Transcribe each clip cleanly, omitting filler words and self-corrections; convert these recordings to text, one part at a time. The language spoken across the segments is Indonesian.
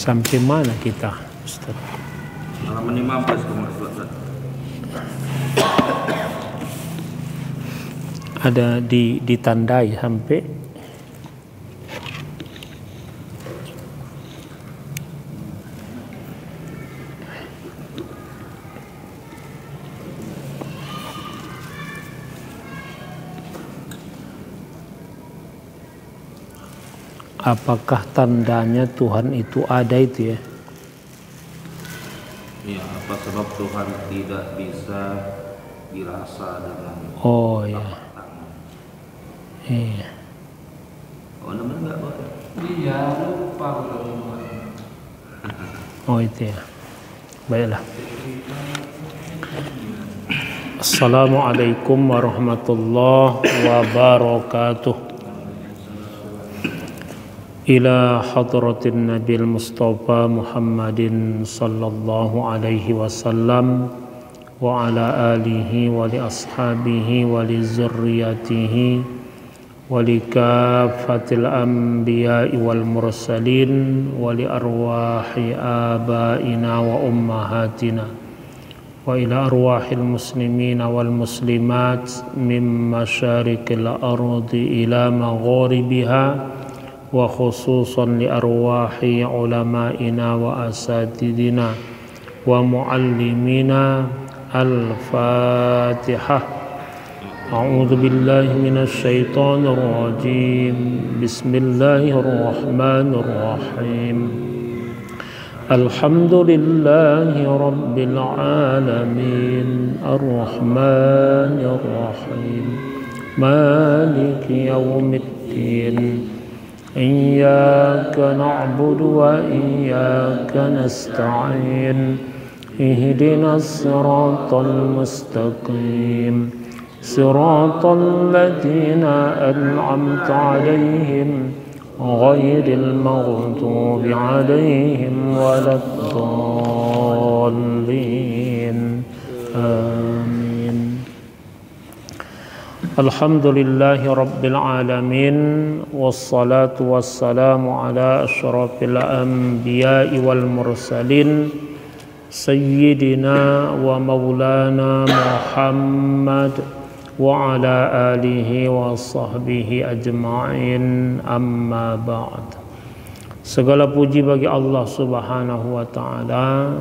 Sampai mana kita, Ustaz? Halaman 15 kemarin, Ustaz. Ada ditandai sampai apakah tandanya Tuhan itu ada itu ya? Ya, apa sebab Tuhan tidak bisa dirasa dengan Ya. tangan? Iya. Oh, namanya enggak boleh. Iya, lupa kalau Itu ya. Baiklah. Assalamualaikum warahmatullahi wabarakatuh. Ila hadratin Nabil Mustafa Muhammadin sallallahu alaihi wasallam wa ala alihi wa li ashabihi wa li zurriyatihi wa li kafatil anbiya'i wal mursalin wa li arwahi abaina wa ummahatina wa ila arwahil muslimina wal muslimat min masyarikil ardi ila magharibiha wa khususan li arwahi ulama'ina wa asatidina wa muallimina al-fatihah. A'udzu billahi minasy syaithanir rajim. Bismillahirrahmanirrahim. Alhamdulillahi rabbil alamin arrahmanir rahim maliki yaumiddin iyyaka na'budu wa iyyaka nasta'in ihdinas siratal mustaqim siratal ladzina an'amta 'alaihim ghairil maghdubi 'alaihim waladdallin. Amin. Alhamdulillahi rabbil alamin wassalatu wassalamu ala asyrafil anbiya'i wal mursalin sayyidina wa maulana Muhammad wa ala alihi wa sahbihi ajma'in, amma ba'd. Segala puji bagi Allah Subhanahu wa ta'ala.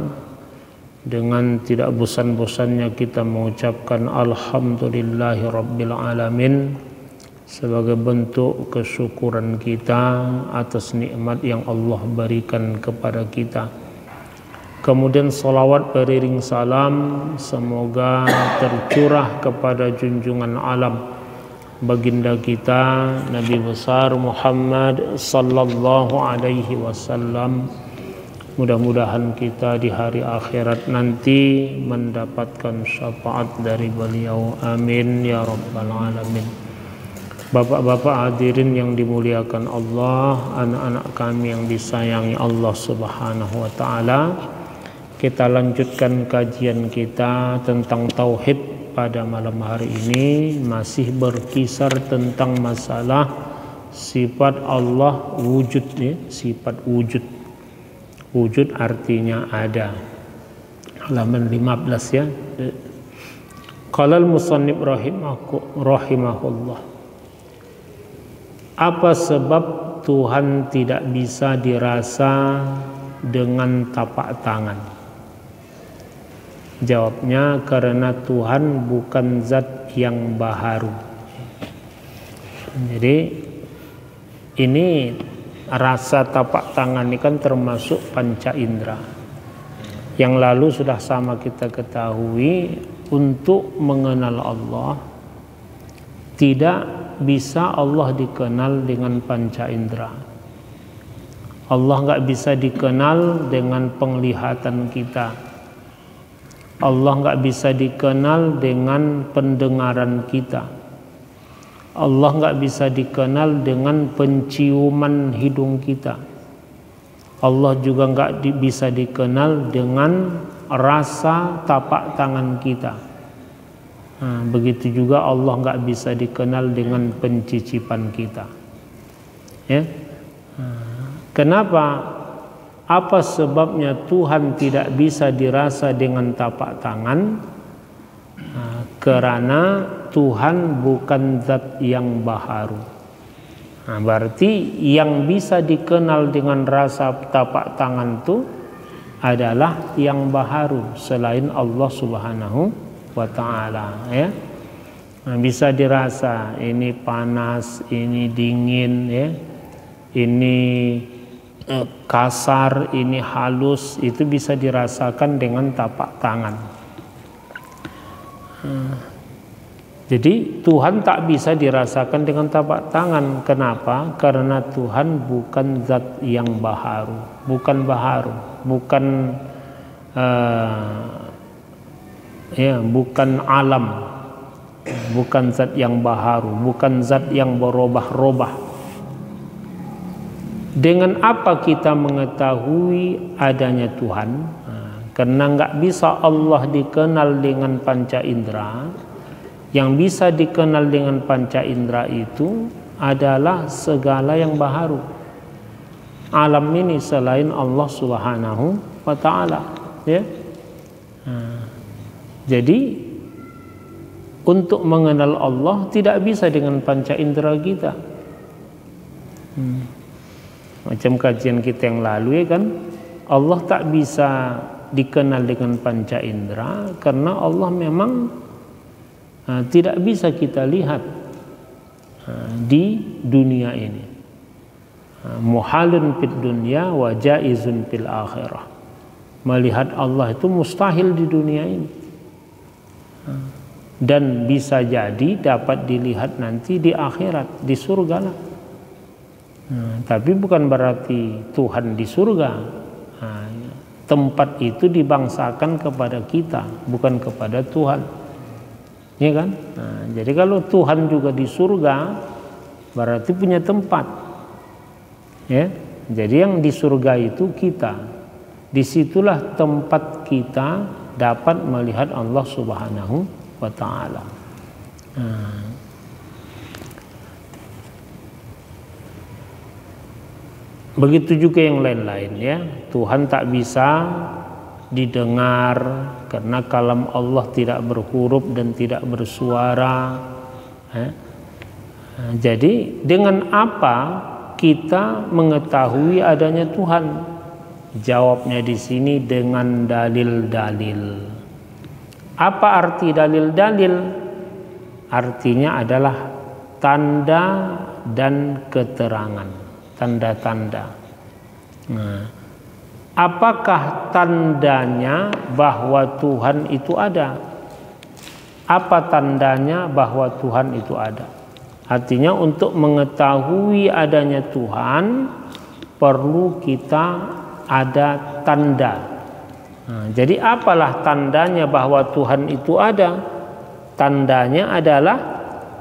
Dengan tidak bosan-bosannya kita mengucapkan Alhamdulillahi Rabbil Alamin sebagai bentuk kesyukuran kita atas nikmat yang Allah berikan kepada kita. Kemudian salawat beriring salam semoga tercurah kepada junjungan alam baginda kita Nabi besar Muhammad sallallahu alaihi wasallam. Mudah-mudahan kita di hari akhirat nanti mendapatkan syafaat dari beliau. Amin ya rabbal alamin. Bapak-bapak hadirin yang dimuliakan Allah, anak-anak kami yang disayangi Allah Subhanahu wa taala. Kita lanjutkan kajian kita tentang tauhid pada malam hari ini, masih berkisar tentang masalah sifat Allah wujud ya, sifat wujud. Wujud artinya ada. Halaman 15 ya. Qala al-musannif rahimahullah. Apa sebab Tuhan tidak bisa dirasa dengan tapak tangan? Jawabnya karena Tuhan bukan zat yang baharu. Jadi ini rasa tapak tangan ini kan termasuk panca indera. Yang lalu sudah sama kita ketahui, untuk mengenal Allah tidak bisa Allah dikenal dengan panca indera. Allah nggak bisa dikenal dengan penglihatan kita. Allah nggak bisa dikenal dengan pendengaran kita. Allah nggak bisa dikenal dengan penciuman hidung kita. Allah juga nggak bisa dikenal dengan rasa tapak tangan kita. Begitu juga Allah nggak bisa dikenal dengan pencicipan kita. Ya, kenapa Apa sebabnya Tuhan tidak bisa dirasa dengan tapak tangan? Karena Tuhan bukan zat yang baharu. Berarti yang bisa dikenal dengan rasa tapak tangan itu adalah yang baharu selain Allah Subhanahu wa ta'ala, ya. Bisa dirasa ini panas, ini dingin, ya. Ini kasar, ini halus, itu bisa dirasakan dengan tapak tangan. Jadi Tuhan tak bisa dirasakan dengan tapak tangan. Kenapa? Karena Tuhan bukan zat yang baharu, bukan bukan alam, bukan zat yang baharu, bukan zat yang berubah-ubah. Dengan apa kita mengetahui adanya Tuhan? Karena nggak bisa Allah dikenal dengan panca indera. Yang bisa dikenal dengan panca indera itu adalah segala yang baharu. Alam ini selain Allah Subhanahu wa ta'ala, ya. Jadi untuk mengenal Allah tidak bisa dengan panca indera kita. Macam kajian kita yang lalu, ya kan, Allah tak bisa dikenal dengan panca indera karena Allah memang tidak bisa kita lihat di dunia ini. Muhalun fid dunya wa jaizun fil akhirah. Melihat Allah itu mustahil di dunia ini, dan bisa jadi dapat dilihat nanti di akhirat, di surga lah. Tapi bukan berarti Tuhan di surga. Tempat itu dibangsakan kepada kita, bukan kepada Tuhan. Ya kan? Jadi kalau Tuhan juga di surga, berarti punya tempat. Ya. Jadi yang di surga itu kita. Disitulah tempat kita dapat melihat Allah Subhanahu wa ta'ala. Begitu juga yang lain-lain, ya. Tuhan tak bisa didengar karena kalam Allah tidak berhuruf dan tidak bersuara. Jadi dengan apa kita mengetahui adanya Tuhan? Jawabnya di sini dengan dalil-dalil. Apa arti dalil-dalil? Artinya adalah tanda dan keterangan, tanda-tanda. Apakah tandanya bahwa Tuhan itu ada? Apa tandanya bahwa Tuhan itu ada? Artinya untuk mengetahui adanya Tuhan perlu kita ada tanda. Jadi apalah tandanya bahwa Tuhan itu ada? Tandanya adalah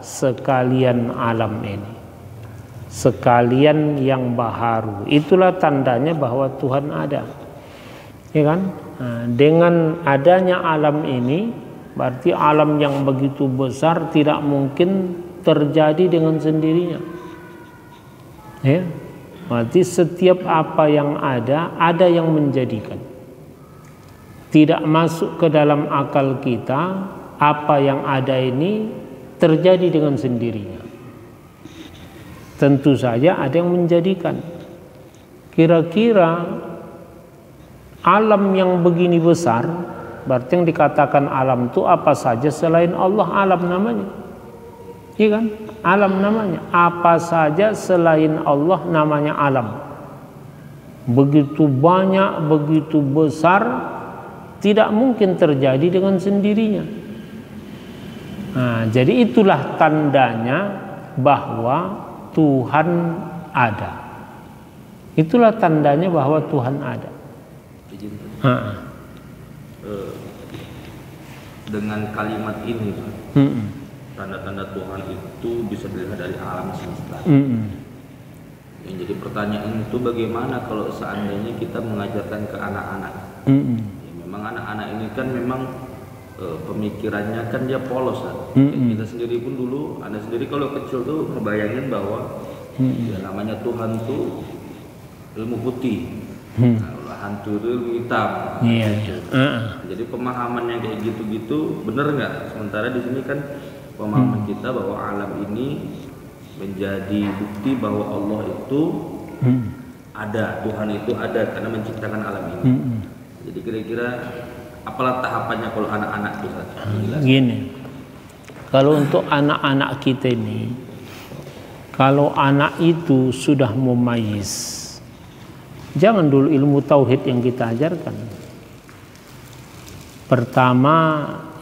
sekalian alam ini, sekalian yang baharu. Itulah tandanya bahwa Tuhan ada, ya kan? Dengan adanya alam ini, berarti alam yang begitu besar tidak mungkin terjadi dengan sendirinya, ya. Berarti setiap apa yang ada yang menjadikan. Tidak masuk ke dalam akal kita apa yang ada ini terjadi dengan sendirinya. Tentu saja ada yang menjadikan. Kira-kira alam yang begini besar, berarti yang dikatakan alam itu apa saja selain Allah alam namanya. Iya kan? Alam namanya. Apa saja selain Allah namanya alam. Begitu banyak, begitu besar, tidak mungkin terjadi dengan sendirinya. Jadi itulah tandanya bahwa Tuhan ada. Itulah tandanya bahwa Tuhan ada. Dengan kalimat ini, tanda-tanda Tuhan itu bisa dilihat dari alam semesta. Yang jadi pertanyaan itu bagaimana kalau seandainya kita mengajarkan ke anak-anak? Ya, memang anak-anak ini kan memang pemikirannya kan dia polos kan. Kita sendiri pun dulu, Anda sendiri kalau kecil tuh ngebayangin bahwa ya namanya Tuhan tuh ilmu putih, Kalau hantu itu hitam. Iya. Gitu. Jadi pemahaman yang kayak gitu-gitu bener nggak? Sementara di sini kan pemahaman kita bahwa alam ini menjadi bukti bahwa Allah itu ada, Tuhan itu ada karena menciptakan alam ini. Jadi kira-kira apalah tahapannya kalau anak-anak itu? Gini, kalau untuk anak-anak kita ini, kalau anak itu sudah mumayyiz, jangan dulu ilmu tauhid yang kita ajarkan. Pertama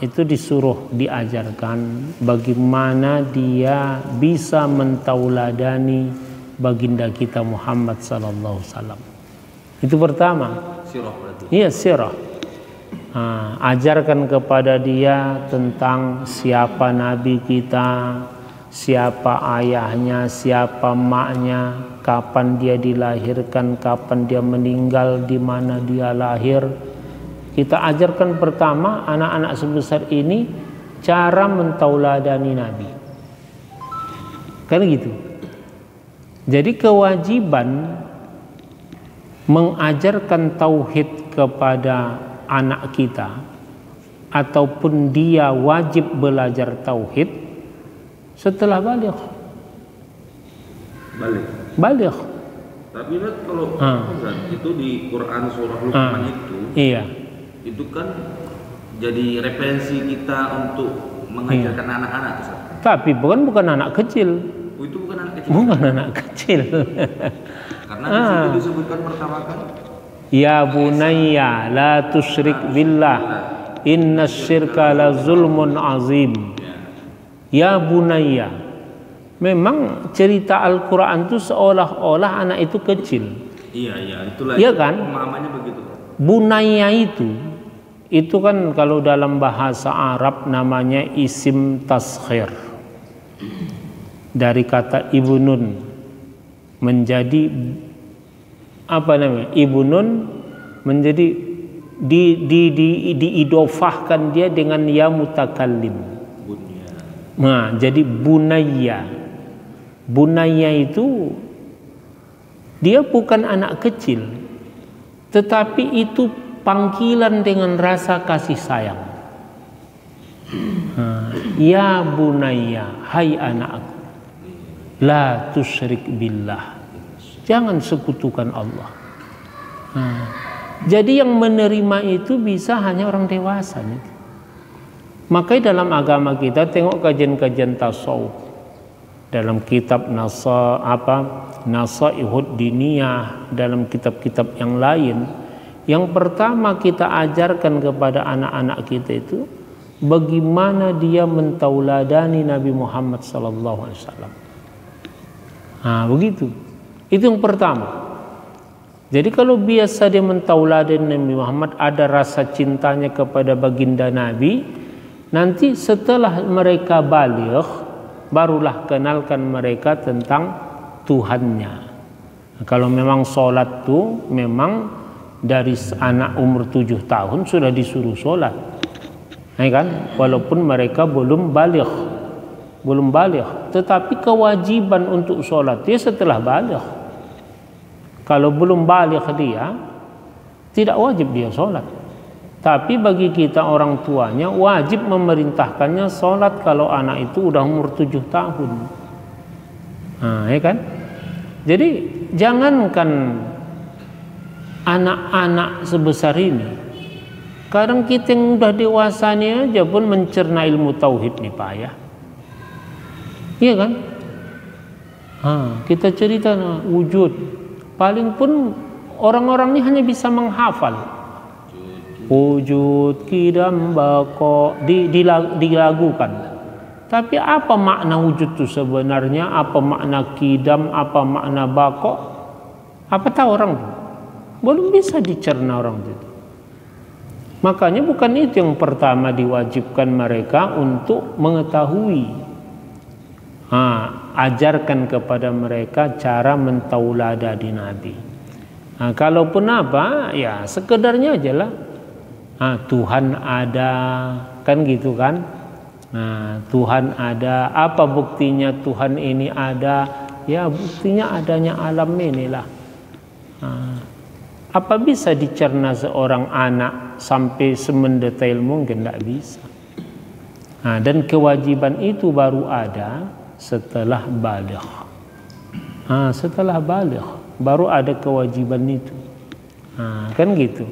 itu disuruh diajarkan bagaimana dia bisa mentauladani baginda kita Muhammad sallallahu alaihi wasallam. Itu pertama. Sirah berarti. Iya, sirah. Ajarkan kepada dia tentang siapa nabi kita, siapa ayahnya, siapa maknya, kapan dia dilahirkan, kapan dia meninggal, di mana dia lahir. Kita ajarkan pertama anak-anak sebesar ini cara mentauladani nabi. Kan gitu. Jadi kewajiban mengajarkan tauhid kepada anak kita ataupun dia wajib belajar tauhid setelah baligh. Baligh. Tapi kalau itu di Quran surah Luqman itu, iya. Itu kan jadi referensi kita untuk mengajarkan anak-anak. Tapi bukan anak kecil. Oh, itu bukan anak kecil. Bukan anak kecil. Karena di situ disebutkan pertama kali. Ya bunayya la tusyrik billah innasyirka la zulmun azim. Ya bunayya. Memang cerita Al-Quran itu seolah-olah anak itu kecil. Iya, itulah. Iya kan? Pemahamannya begitu. Bunayya itu kan kalau dalam bahasa Arab namanya isim tasghir. Dari kata ibnun menjadi apa namanya? Ibnun menjadi diidofahkan dia dengan ya mutakallim. Nah, jadi bunayya. Bunayya itu dia bukan anak kecil, tetapi itu panggilan dengan rasa kasih sayang. Ya bunayya, hai anakku, la tusyrik billah, jangan sekutukan Allah. Jadi yang menerima itu bisa hanya orang dewasa nih. Makanya dalam agama kita tengok kajian-kajian tasawuf dalam kitab Nasaihud Diniyah, dalam kitab-kitab yang lain, yang pertama kita ajarkan kepada anak-anak kita itu bagaimana dia mentauladani Nabi Muhammad sallallahu alaihi wasallam. Begitu. Itu yang pertama. Jadi kalau biasa dia mentauladani Nabi Muhammad, ada rasa cintanya kepada baginda Nabi, nanti setelah mereka baligh barulah kenalkan mereka tentang Tuhannya. Kalau memang sholat tuh memang dari anak umur 7 tahun sudah disuruh sholat, ya kan? Walaupun mereka belum baligh, tetapi kewajiban untuk sholat dia setelah baligh. Kalau belum baligh dia tidak wajib dia sholat. Tapi bagi kita orang tuanya wajib memerintahkannya sholat kalau anak itu udah umur 7 tahun. Ya kan? Jadi jangankan anak-anak sebesar ini, kadang kita yang udah dewasa nih aja pun mencerna ilmu tauhid nih payah. Iya kan? Kita cerita wujud, paling pun orang-orang ini hanya bisa menghafal wujud, qidam, baqa, dilagukan. Tapi apa makna wujud itu sebenarnya? Apa makna qidam? Apa makna baqa? Apa tahu orang itu? Belum bisa dicerna orang itu. Makanya bukan itu yang pertama diwajibkan mereka untuk mengetahui. Ajarkan kepada mereka cara mentauladani Nabi. Kalaupun apa, ya sekedarnya aja lah. Tuhan ada, kan gitu kan? Tuhan ada. Apa buktinya Tuhan ini ada? Ya buktinya adanya alam inilah. Apa bisa dicerna seorang anak sampai semendetail mungkin? Tidak bisa. Nah, dan kewajiban itu baru ada setelah baligh. Setelah baligh baru ada kewajiban itu. Kan gitu.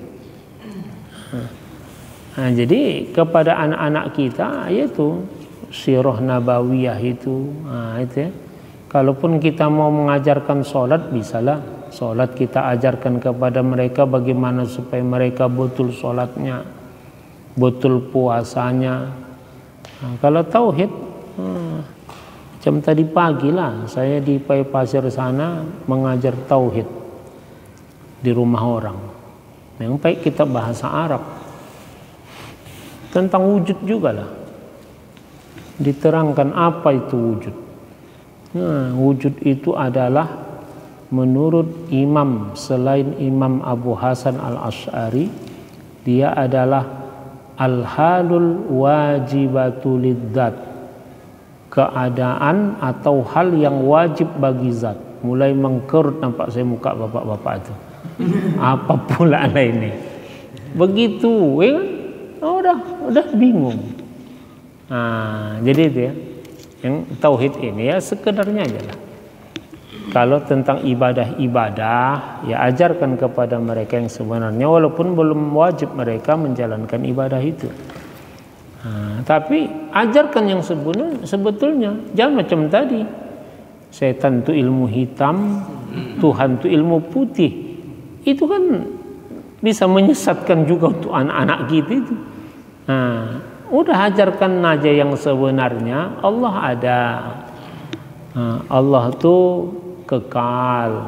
Jadi kepada anak-anak kita yaitu sirah nabawiyah itu ya. Kalaupun kita mau mengajarkan sholat, bisalah sholat kita ajarkan kepada mereka bagaimana supaya mereka betul sholatnya, betul puasanya. Kalau tauhid, jam tadi pagi lah saya di Pai Pasir sana mengajar tauhid di rumah orang. Yang baik kita bahasa Arab tentang wujud juga lah. Diterangkan apa itu wujud. Wujud itu adalah menurut imam selain Imam Abu Hasan al-Asy'ari, dia adalah al-halul wajibatu lidzat, keadaan atau hal yang wajib bagi zat. Mulai mengkerut nampak saya muka bapak-bapak itu. Apa pula ini? Begitu, ya? Udah bingung. Jadi itu ya. Yang tauhid ini ya sekedarnya aja lah. Kalau tentang ibadah-ibadah, ya ajarkan kepada mereka yang sebenarnya, walaupun belum wajib mereka menjalankan ibadah itu. Tapi ajarkan yang sebetulnya. Jangan macam tadi. Setan itu ilmu hitam, Tuhan itu ilmu putih. Itu kan bisa menyesatkan juga untuk anak-anak kita itu. Udah ajarkan aja yang sebenarnya. Allah ada. Allah tuh kekal.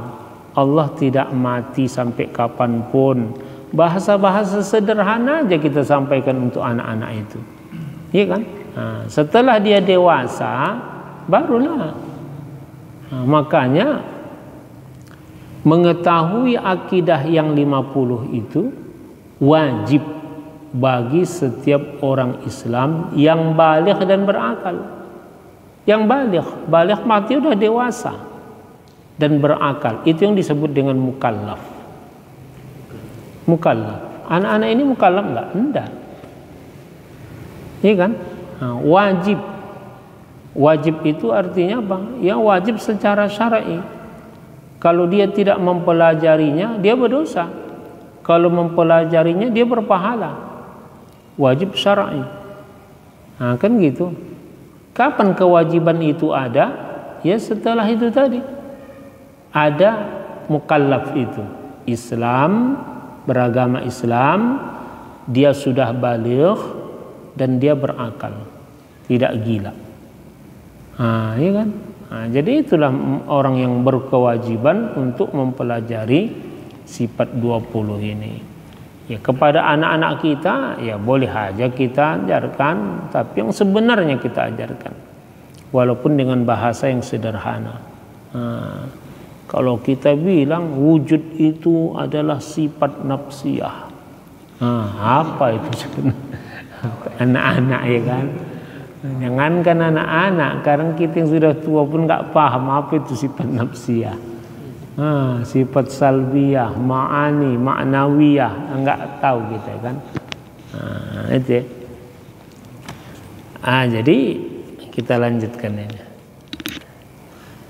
Allah tidak mati sampai kapanpun. Bahasa-bahasa sederhana aja kita sampaikan untuk anak-anak itu. Iya kan? Setelah dia dewasa, barulah. Makanya mengetahui akidah yang 50 itu wajib bagi setiap orang Islam yang baligh dan berakal. Yang baligh mati udah dewasa dan berakal. Itu yang disebut dengan mukallaf. Mukallaf. Anak-anak ini mukallaf enggak? Enggak. Iya kan? Wajib. Wajib itu artinya apa? Ya wajib secara syar'i. Kalau dia tidak mempelajarinya, dia berdosa. Kalau mempelajarinya, dia berpahala. Wajib syar'i. Kan gitu. Kapan kewajiban itu ada? Ya setelah itu tadi. Ada mukallaf itu. Islam, beragama Islam, dia sudah baligh dan dia berakal. Tidak gila. Iya kan? Jadi itulah orang yang berkewajiban untuk mempelajari sifat 20 ini. Ya, kepada anak-anak kita ya boleh aja kita ajarkan, tapi yang sebenarnya kita ajarkan, walaupun dengan bahasa yang sederhana. Kalau kita bilang wujud itu adalah sifat nafsiyah, apa itu sebenarnya? Anak-anak ya kan? Jangankan anak-anak, sekarang kita yang sudah tua pun nggak paham apa itu sifat nafsiyah. Sifat salbiyah, ma'ani, ma'nawiyah, enggak tahu kita kan. Itu ya. Jadi kita lanjutkan ini.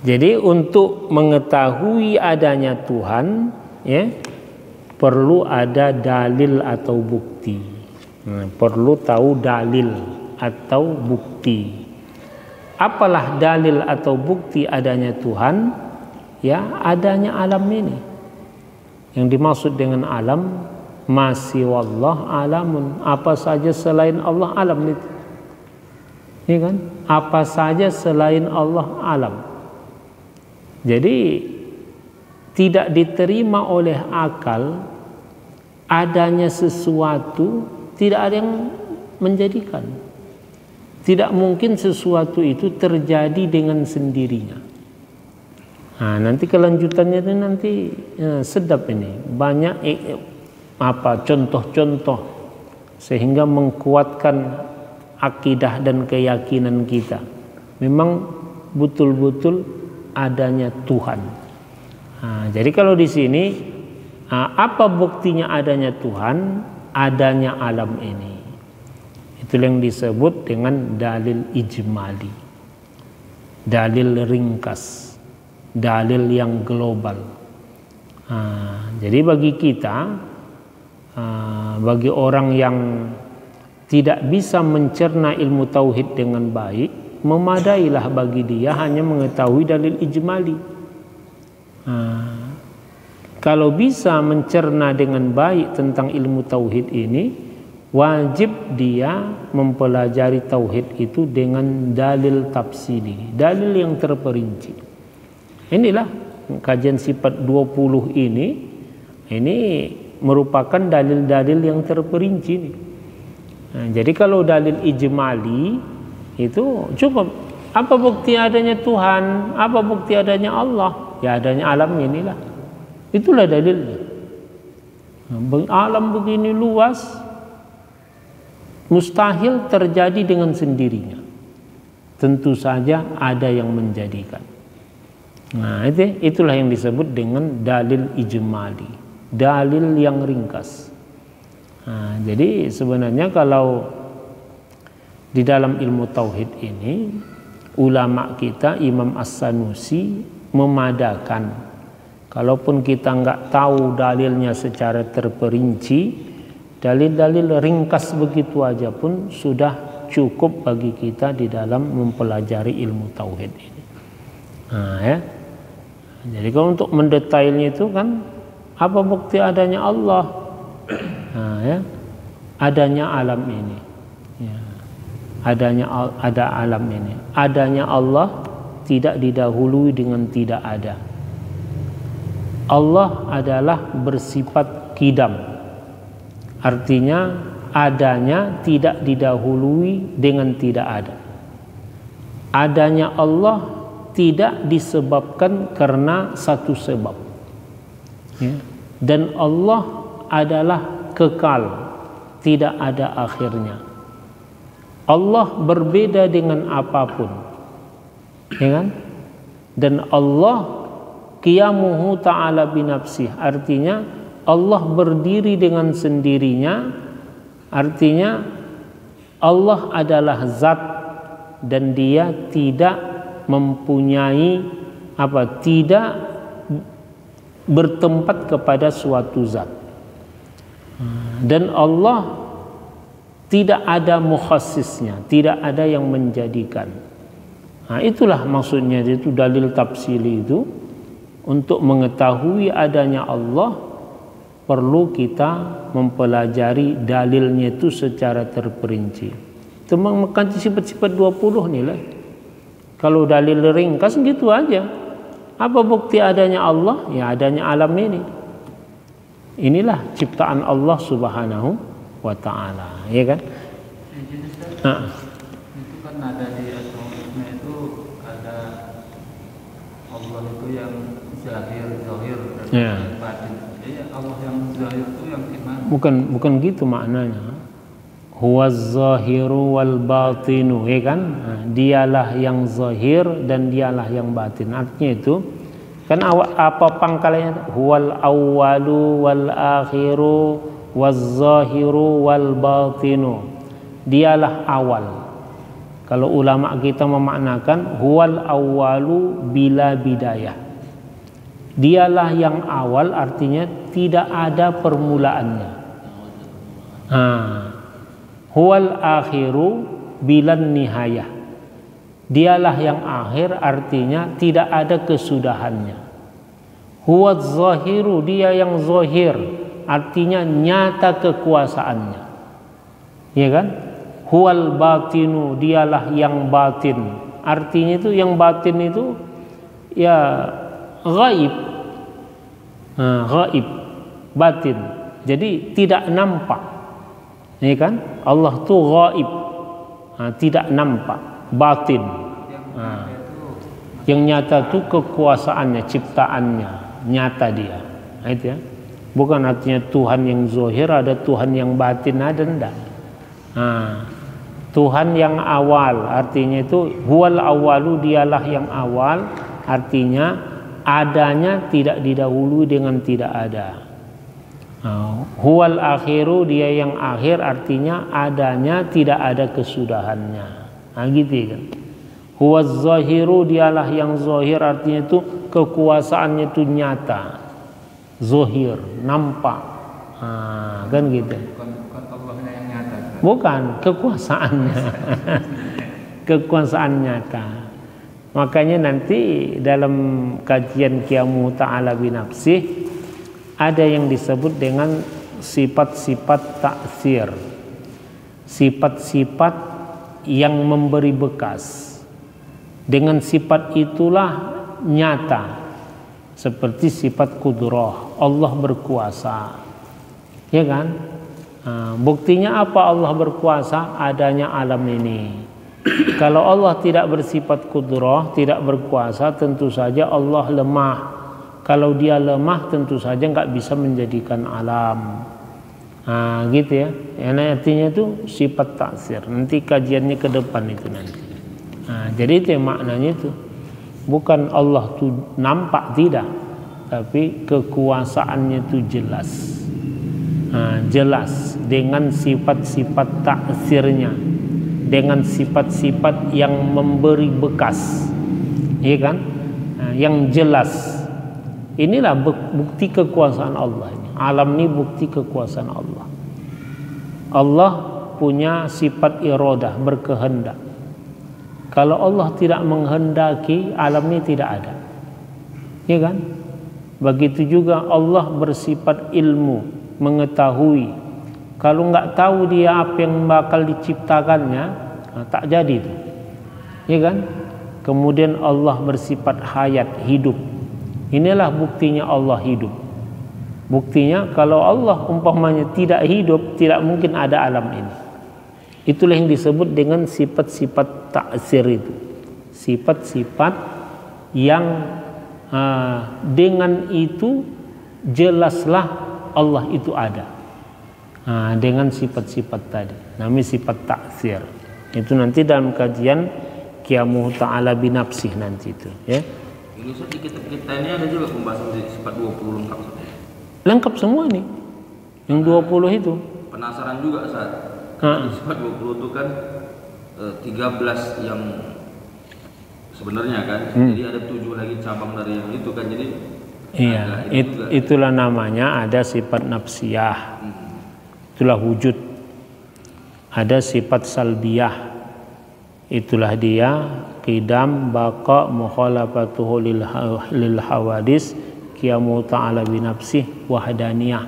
Jadi untuk mengetahui adanya Tuhan, ya, perlu ada dalil atau bukti. Perlu tahu dalil atau bukti. Apalah dalil atau bukti adanya Tuhan? Ya, adanya alam ini. Yang dimaksud dengan alam, masih wallah alamun, apa saja selain Allah alam itu. Ya kan? Apa saja selain Allah alam. Jadi tidak diterima oleh akal adanya sesuatu, tidak ada yang menjadikan. Tidak mungkin sesuatu itu terjadi dengan sendirinya. Nanti kelanjutannya itu nanti sedap ini, banyak contoh-contoh sehingga mengkuatkan akidah dan keyakinan kita. Memang betul-betul adanya Tuhan. Jadi kalau di sini Apa buktinya adanya Tuhan? Adanya alam ini. Itu yang disebut dengan dalil ijmali, dalil ringkas, dalil yang global. Jadi bagi kita, bagi orang yang tidak bisa mencerna ilmu tauhid dengan baik, memadailah bagi dia hanya mengetahui dalil ijmali. Kalau bisa mencerna dengan baik tentang ilmu tauhid ini, wajib dia mempelajari tauhid itu dengan dalil tafsili, dalil yang terperinci. Inilah kajian sifat 20 ini merupakan dalil-dalil yang terperinci. Jadi kalau dalil ijmali itu cukup. Apa bukti adanya Tuhan? Apa bukti adanya Allah? Ya adanya alam inilah. Itulah dalilnya. Alam begini luas, mustahil terjadi dengan sendirinya. Tentu saja ada yang menjadikan. Nah, itulah yang disebut dengan dalil ijmali, dalil yang ringkas. Jadi sebenarnya kalau di dalam ilmu tauhid ini, ulama kita Imam As-Sanusi memadakan. Kalaupun kita nggak tahu dalilnya secara terperinci, dalil-dalil ringkas begitu aja pun sudah cukup bagi kita di dalam mempelajari ilmu tauhid ini. Jadi kalau untuk mendetailnya itu kan, apa bukti adanya Allah? Adanya alam ini. Ada alam ini. Adanya Allah tidak didahului dengan tidak ada. Allah adalah bersifat qidam. Artinya adanya tidak didahului dengan tidak ada. Adanya Allah tidak disebabkan karena satu sebab. Dan Allah adalah kekal, tidak ada akhirnya. Allah berbeda dengan apapun, ya kan? Dan Allah qiyamuhu ta'ala binafsih, artinya Allah berdiri dengan sendirinya, artinya Allah adalah zat dan dia tidak mempunyai tidak bertempat kepada suatu zat. Dan Allah tidak ada mukhassisnya, tidak ada yang menjadikan. Itulah maksudnya, itu dalil tafsili itu. Untuk mengetahui adanya Allah, perlu kita mempelajari dalilnya itu secara terperinci. Itu makan sifat-sifat 20 nih lah. Kalau dalil ringkas gitu aja. Apa bukti adanya Allah? Ya adanya alam ini. Inilah ciptaan Allah Subhanahu wa ta'ala, ya kan? Itu kan ada di asmaul itu ada Allah itu yang zahir dan batin. Jadi Allah yang zahir itu yang gimana? Bukan gitu maknanya. Huwaz zahiru wal batinu, ya kan? Dialah yang zahir dan dialah yang batin. Artinya itu kan apa pangkalnya? Huwal awwalu wal akhiru waz zahiru wal batinu. Dialah awal. Kalau ulama kita memaknakan huwal awwalu bila bidayah. Dialah yang awal, artinya tidak ada permulaannya. Huwal akhiru bilan nihayah. Dialah yang akhir, artinya tidak ada kesudahannya. Huwaz zahiru, dia yang zahir, artinya nyata kekuasaannya. Ya kan? Huwal batinu, dialah yang batin. Artinya itu yang batin itu ya ghaib. Ghaib, batin. Jadi tidak nampak. Ya kan? Allah itu ghaib. Tidak nampak, batin. Yang nyata itu kekuasaannya, ciptaannya, nyata dia. Itu ya. Bukan artinya Tuhan yang zahir, ada Tuhan yang batin, ada enggak. Tuhan yang awal, artinya itu huwal awalu, dialah yang awal, artinya adanya tidak didahului dengan tidak ada. Huwal akhiru, dia yang akhir, artinya adanya tidak ada kesudahannya. Gitu kan. Huwaz zahiru, dialah yang zahir, artinya itu kekuasaannya itu nyata, zahir, nampak. Kan gitu. Bukan Allahnya yang nyata. Bukan, kekuasaannya. Kekuasaan nyata. Makanya nanti dalam kajian Qiyamuhu Ta'ala binafsih ada yang disebut dengan sifat-sifat ta'sir, sifat-sifat yang memberi bekas. Dengan sifat itulah nyata, seperti sifat kudrah, Allah berkuasa, ya kan? Buktinya apa Allah berkuasa? Adanya alam ini. Kalau Allah tidak bersifat kudrah, tidak berkuasa, tentu saja Allah lemah. Kalau dia lemah, tentu saja nggak bisa menjadikan alam. Gitu ya. Artinya itu sifat taksir. Nanti kajiannya ke depan itu nanti. Jadi itu maknanya itu. Bukan Allah itu nampak, tidak, tapi kekuasaannya itu jelas. Jelas dengan sifat-sifat taksirnya, dengan sifat-sifat yang memberi bekas, iya kan? Yang jelas. Inilah bukti kekuasaan Allah. Alam ini bukti kekuasaan Allah. Allah punya sifat iradah, berkehendak. Kalau Allah tidak menghendaki, alam ini tidak ada, ya kan? Begitu juga Allah bersifat ilmu, mengetahui. Kalau nggak tahu dia apa yang bakal diciptakannya, tak jadi itu, ya kan? Kemudian Allah bersifat hayat, hidup. Inilah buktinya Allah hidup. Buktinya kalau Allah umpamanya tidak hidup, tidak mungkin ada alam ini. Itulah yang disebut dengan sifat-sifat ta'sir itu. Sifat-sifat yang dengan itu jelaslah Allah itu ada. Dengan sifat-sifat tadi. Namanya sifat ta'sir. Itu nanti dalam kajian Qiyamuhu Ta'ala binafsih nanti itu, ya. Ini di kita ini ada juga pembahasan di sifat 20 lengkap. Lengkap semua nih. Yang 20 itu. Penasaran juga saat sifat 20 itu kan 13 yang sebenarnya kan. Jadi ada 7 lagi cabang dari yang itu kan. Jadi iya, itulah namanya ada sifat nafsiyah. Itulah wujud. Ada sifat salbiyah. Itulah dia qidam, baqa, mukhalafatuhu lil hawadis, Qiyamuhu Ta'ala binafsih, wahdaniyah.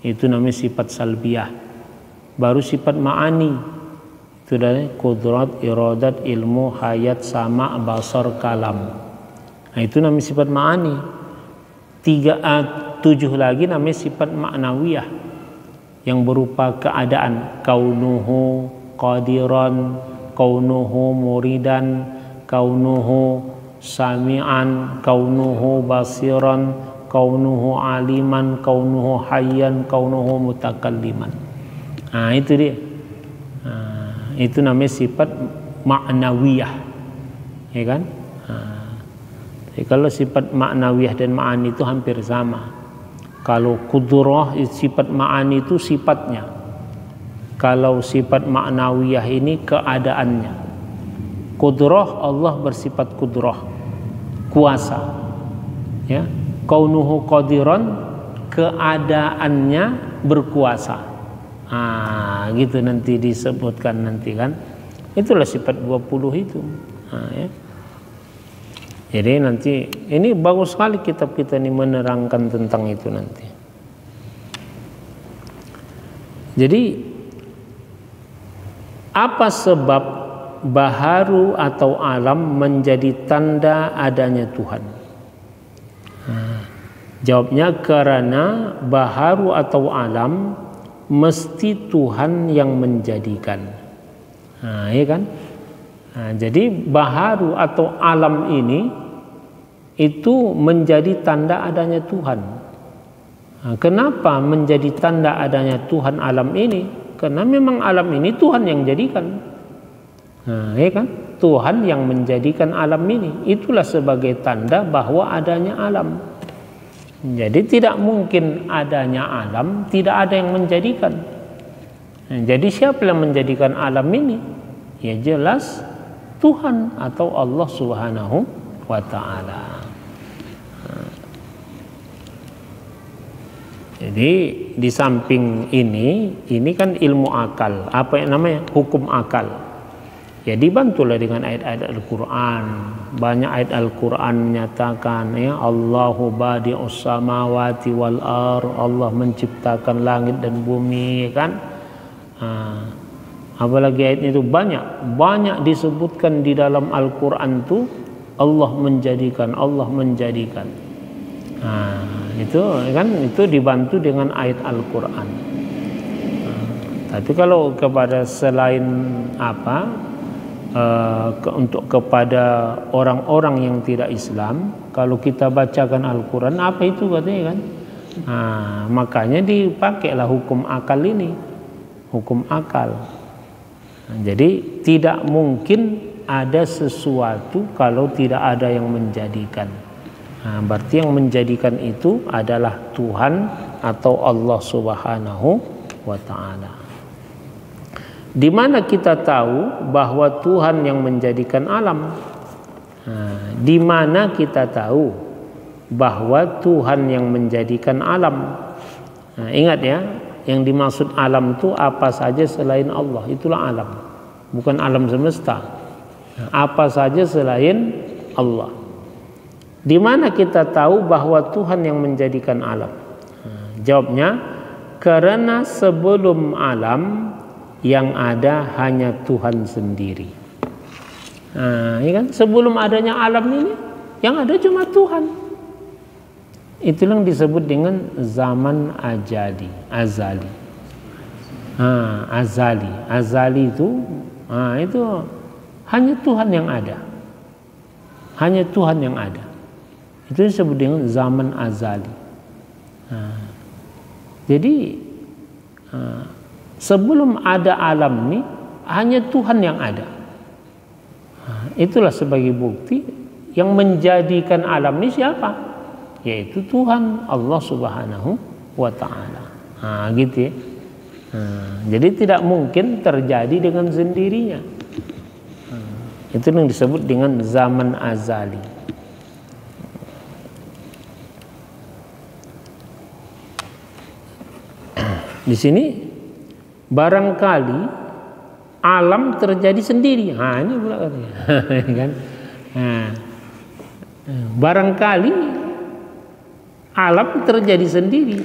Itu namanya sifat salbiyah. Baru sifat ma'ani. Itu dari kudrat, iradat, ilmu, hayat, sama, basar, kalam. Nah, itu namanya sifat ma'ani. 7 lagi namanya sifat ma'nawiyah, yang berupa keadaan, kaunuhu qadiran, kaunuhu muridan, kaunuhu sami'an, kaunuhu basiran, kaunuhu aliman, kaunuhu hayyan, kaunuhu mutakalliman. Itu dia. Itu namanya sifat ma'nawiyah, ya kan? Jadi kalau sifat ma'nawiyah dan ma'ani itu hampir sama. Kalau kudrah, sifat ma'ani itu sifatnya. Kalau sifat ma'nawiyah ini keadaannya. Kudrah, Allah bersifat kudrah, kuasa, ya. Kaunuhu qadiran, keadaannya berkuasa. Gitu nanti disebutkan nanti kan. Itulah sifat 20 itu. Ya. Jadi nanti ini bagus sekali kitab kita ini menerangkan tentang itu nanti. Jadi apa sebab baharu atau alam menjadi tanda adanya Tuhan? Jawabnya karena baharu atau alam mesti Tuhan yang menjadikan. Ya kan? Jadi baharu atau alam ini itu menjadi tanda adanya Tuhan. Kenapa menjadi tanda adanya Tuhan alam ini? Karena memang alam ini Tuhan yang jadikan. Ya kan? Tuhan yang menjadikan alam ini. Itulah sebagai tanda bahwa adanya alam. Jadi tidak mungkin adanya alam, tidak ada yang menjadikan. Jadi siapa yang menjadikan alam ini? Ya jelas Tuhan atau Allah Subhanahu wa ta'ala. Jadi di samping ini kan ilmu akal, apa yang namanya hukum akal. Ya dibantulah dengan ayat-ayat Al-Quran. Banyak ayat Al-Quran menyatakan ya Allahu badi'us samawati wal ar, Allah menciptakan langit dan bumi, kan. Apalagi ayat itu banyak disebutkan di dalam Al-Quran tuh Allah menjadikan. Itu dibantu dengan ayat Al-Quran. Tapi kalau kepada selain untuk kepada orang-orang yang tidak Islam, kalau kita bacakan Al-Quran, apa itu katanya kan? Makanya dipakailah hukum akal ini, hukum akal. Jadi tidak mungkin ada sesuatu kalau tidak ada yang menjadikan. Berarti yang menjadikan itu adalah Tuhan atau Allah Subhanahu wa ta'ala. Di mana kita tahu bahwa Tuhan yang menjadikan alam? Di mana kita tahu bahwa Tuhan yang menjadikan alam? Ingat ya, yang dimaksud alam itu apa saja selain Allah, itulah alam. Bukan alam semesta. Apa saja selain Allah. Di mana kita tahu bahwa Tuhan yang menjadikan alam? Jawabnya, karena sebelum alam yang ada hanya Tuhan sendiri. Ya kan? Sebelum adanya alam ini, yang ada cuma Tuhan. Itulah yang disebut dengan zaman azali. Azali itu hanya Tuhan yang ada. Hanya Tuhan yang ada. Itu disebut dengan zaman azali. Jadi sebelum ada alam ini hanya Tuhan yang ada. Itulah sebagai bukti yang menjadikan alam ini siapa? Yaitu Tuhan Allah Subhanahu wa ta'ala. Gitu ya. Jadi tidak mungkin terjadi dengan sendirinya. Itu yang disebut dengan zaman azali. Di sini barangkali alam terjadi sendiri. Ini pula katanya. Kan? Barangkali alam terjadi sendiri.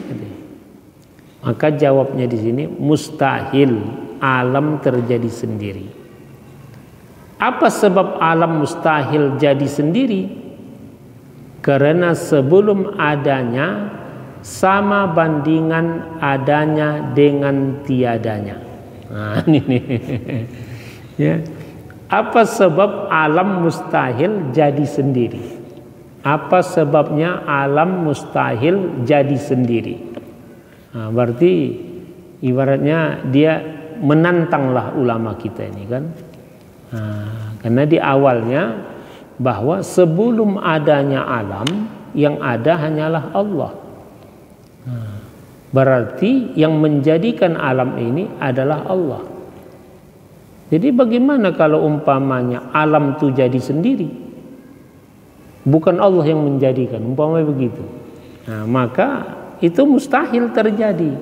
Maka jawabnya di sini mustahil alam terjadi sendiri. Apa sebab alam mustahil jadi sendiri? Karena sebelum adanya sama bandingan adanya dengan tiadanya. Ini. Ya. Apa sebab alam mustahil jadi sendiri? Apa sebabnya alam mustahil jadi sendiri? Berarti ibaratnya dia menantanglah ulama kita ini kan. Karena di awalnya bahwa sebelum adanya alam yang ada hanyalah Allah. Berarti yang menjadikan alam ini adalah Allah. Jadi bagaimana kalau umpamanya alam itu jadi sendiri? Bukan Allah yang menjadikan, umpamanya begitu. Maka itu mustahil terjadi.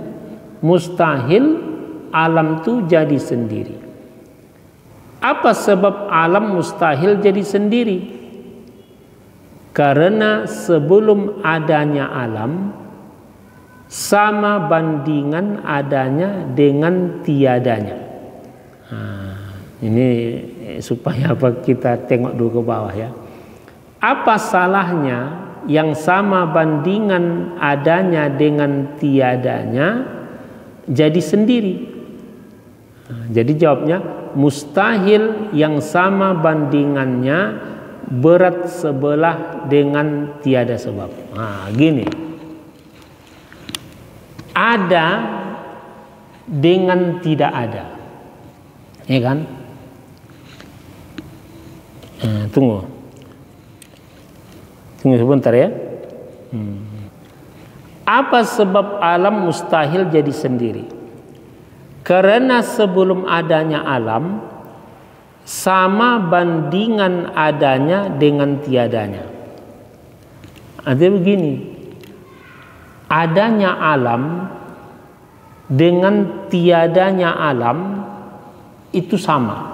Mustahil alam itu jadi sendiri. Apa sebab alam mustahil jadi sendiri? Karena sebelum adanya alam sama bandingan adanya dengan tiadanya. Ini supaya kita tengok dulu ke bawah ya. Apa salahnya yang sama bandingan adanya dengan tiadanya jadi sendiri? Jadi jawabnya mustahil yang sama bandingannya berat sebelah dengan tiada sebab. Gini. Ada dengan tidak ada. Ya kan? Tunggu sebentar ya. Apa sebab alam mustahil jadi sendiri? Karena sebelum adanya alam sama bandingan adanya dengan tiadanya. Artinya begini, adanya alam dengan tiadanya alam itu sama.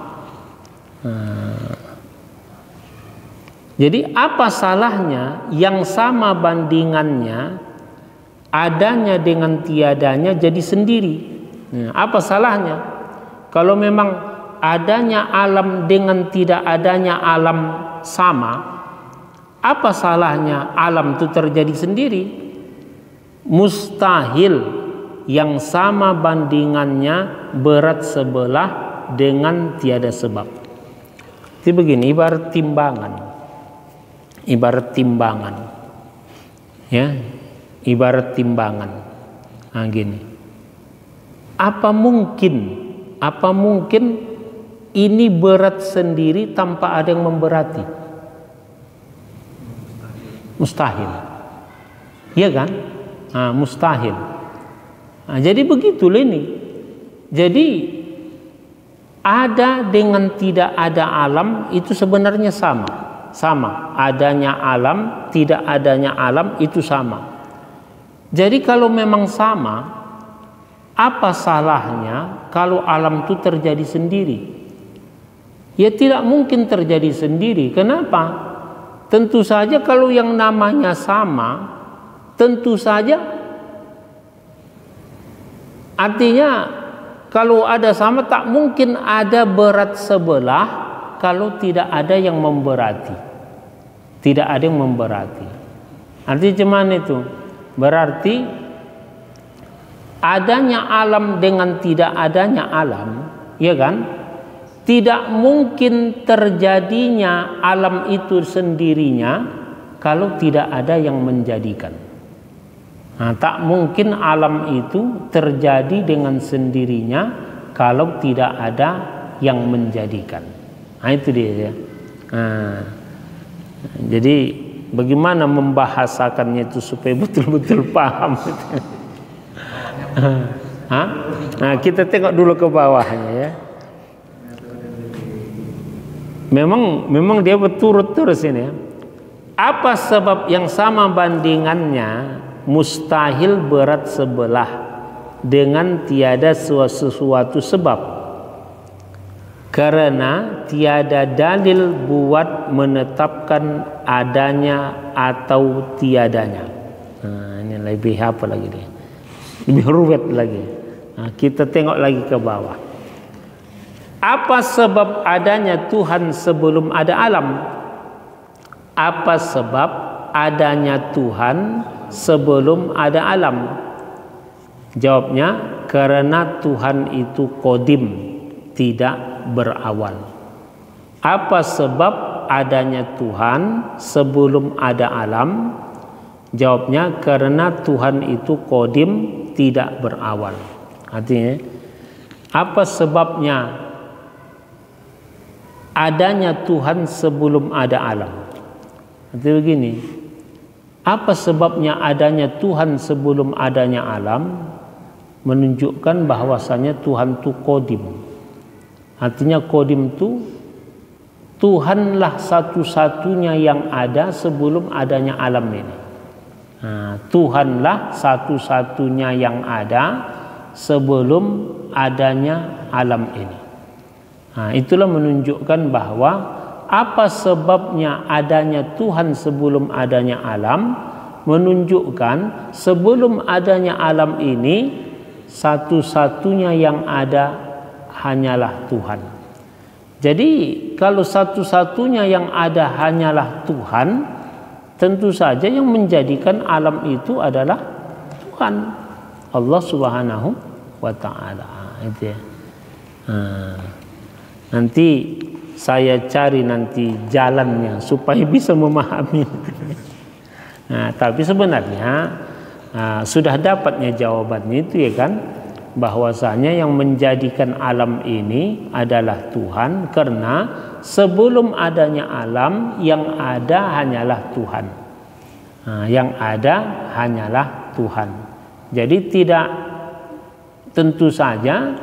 Jadi apa salahnya yang sama bandingannya adanya dengan tiadanya jadi sendiri? Apa salahnya? Kalau memang adanya alam dengan tidak adanya alam sama, apa salahnya alam itu terjadi sendiri? Mustahil yang sama bandingannya berat sebelah dengan tiada sebab. Jadi begini, ibarat timbangan, ya, ibarat timbangan. Nah, gini, apa mungkin ini berat sendiri tanpa ada yang memberati? Mustahil, ya kan? Nah, mustahil. Nah, jadi begitulah ini. Jadi ada dengan tidak ada alam itu sebenarnya sama. Adanya alam, tidak adanya alam itu sama. Jadi kalau memang sama, apa salahnya kalau alam itu terjadi sendiri? Ya tidak mungkin terjadi sendiri. Kenapa? Tentu saja kalau yang namanya sama, tentu saja artinya kalau ada sama tak mungkin ada berat sebelah kalau tidak ada yang memberati. Tidak ada yang memberati. Artinya cuman itu. Berarti adanya alam dengan tidak adanya alam, ya kan? Tidak mungkin terjadinya alam itu sendirinya kalau tidak ada yang menjadikan. Nah, tak mungkin alam itu terjadi dengan sendirinya kalau tidak ada yang menjadikan. Nah, itu dia ya. Nah, jadi bagaimana membahasakannya itu supaya betul-betul paham? Nah, kita tengok dulu ke bawahnya ya. Memang dia berturut terus ini ya. Apa sebab yang sama bandingannya mustahil berat sebelah dengan tiada sesuatu sebab, karena tiada dalil buat menetapkan adanya atau tiadanya. Nah, ini lebih apa lagi dia? Lebih ruwet lagi. Nah, kita tengok lagi ke bawah. Apa sebab adanya Tuhan sebelum ada alam? Apa sebab adanya Tuhan sebelum ada alam? Jawabnya, karena Tuhan itu qadim, tidak berawal. Apa sebab adanya Tuhan sebelum ada alam? Jawabnya, karena Tuhan itu qadim, tidak berawal. Artinya, apa sebabnya adanya Tuhan sebelum ada alam? Artinya begini, apa sebabnya adanya Tuhan sebelum adanya alam? Menunjukkan bahwasanya Tuhan itu qadim. Artinya qadim itu Tuhanlah satu-satunya yang ada sebelum adanya alam ini. Nah, Tuhanlah satu-satunya yang ada sebelum adanya alam ini. Nah, itulah menunjukkan bahwa apa sebabnya adanya Tuhan sebelum adanya alam, menunjukkan sebelum adanya alam ini satu-satunya yang ada hanyalah Tuhan. Jadi kalau satu-satunya yang ada hanyalah Tuhan, tentu saja yang menjadikan alam itu adalah Tuhan, Allah Subhanahu wa Ta'ala. Itu ya. Nanti saya cari nanti jalannya supaya bisa memahami. Nah, tapi sebenarnya sudah dapatnya jawabannya itu ya kan, bahwasanya yang menjadikan alam ini adalah Tuhan, karena sebelum adanya alam yang ada hanyalah Tuhan. Yang ada hanyalah Tuhan. Jadi tidak, tentu saja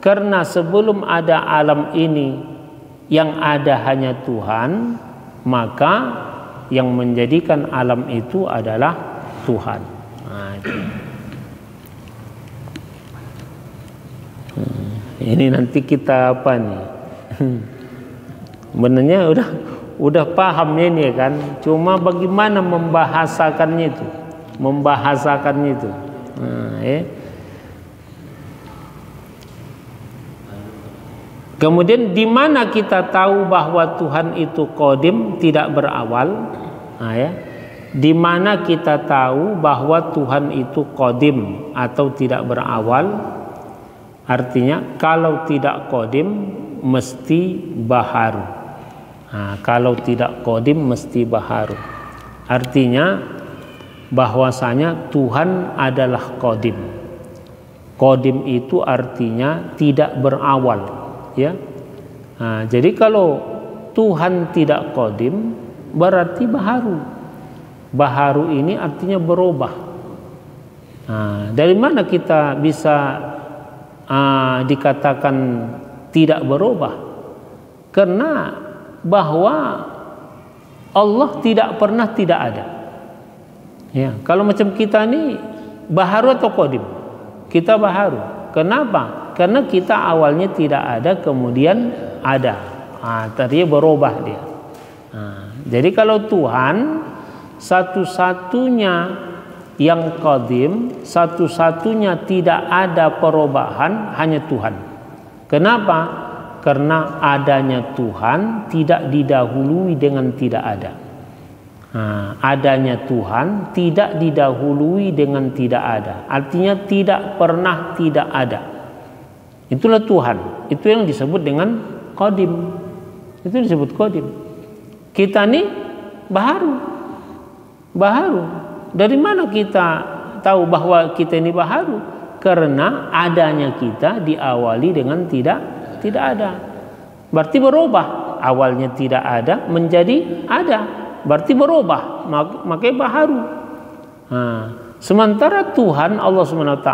karena sebelum ada alam ini yang ada hanya Tuhan, maka yang menjadikan alam itu adalah Tuhan. Ini nanti kita apa nih? Benarnya udah pahamnya ini kan, cuma bagaimana membahasakannya itu, Kemudian di mana kita tahu bahwa Tuhan itu qadim, tidak berawal? Di mana kita tahu bahwa Tuhan itu qadim atau tidak berawal? Artinya kalau tidak qadim mesti baharu. Kalau tidak qadim mesti baharu. Artinya bahwasanya Tuhan adalah qadim. Qadim itu artinya tidak berawal. Ya, jadi kalau Tuhan tidak qadim berarti baharu. Baharu ini artinya berubah. Dari mana kita bisa dikatakan tidak berubah? Karena bahwa Allah tidak pernah tidak ada. Ya, kalau macam kita ini baharu atau qadim? Kita baharu. Kenapa? Karena kita awalnya tidak ada, kemudian ada. Tadinya berubah dia. Jadi kalau Tuhan satu-satunya yang qadim, satu-satunya tidak ada perubahan, hanya Tuhan. Kenapa? Karena adanya Tuhan tidak didahului dengan tidak ada. Adanya Tuhan tidak didahului dengan tidak ada. Artinya tidak pernah tidak ada. Itulah Tuhan. Itu yang disebut dengan qadim. Itu disebut qadim. Kita ini baharu. Dari mana kita tahu bahwa kita ini baharu? Karena adanya kita diawali dengan tidak ada. Berarti berubah. Awalnya tidak ada menjadi ada. Berarti berubah. Makanya baharu. Sementara Tuhan Allah SWT,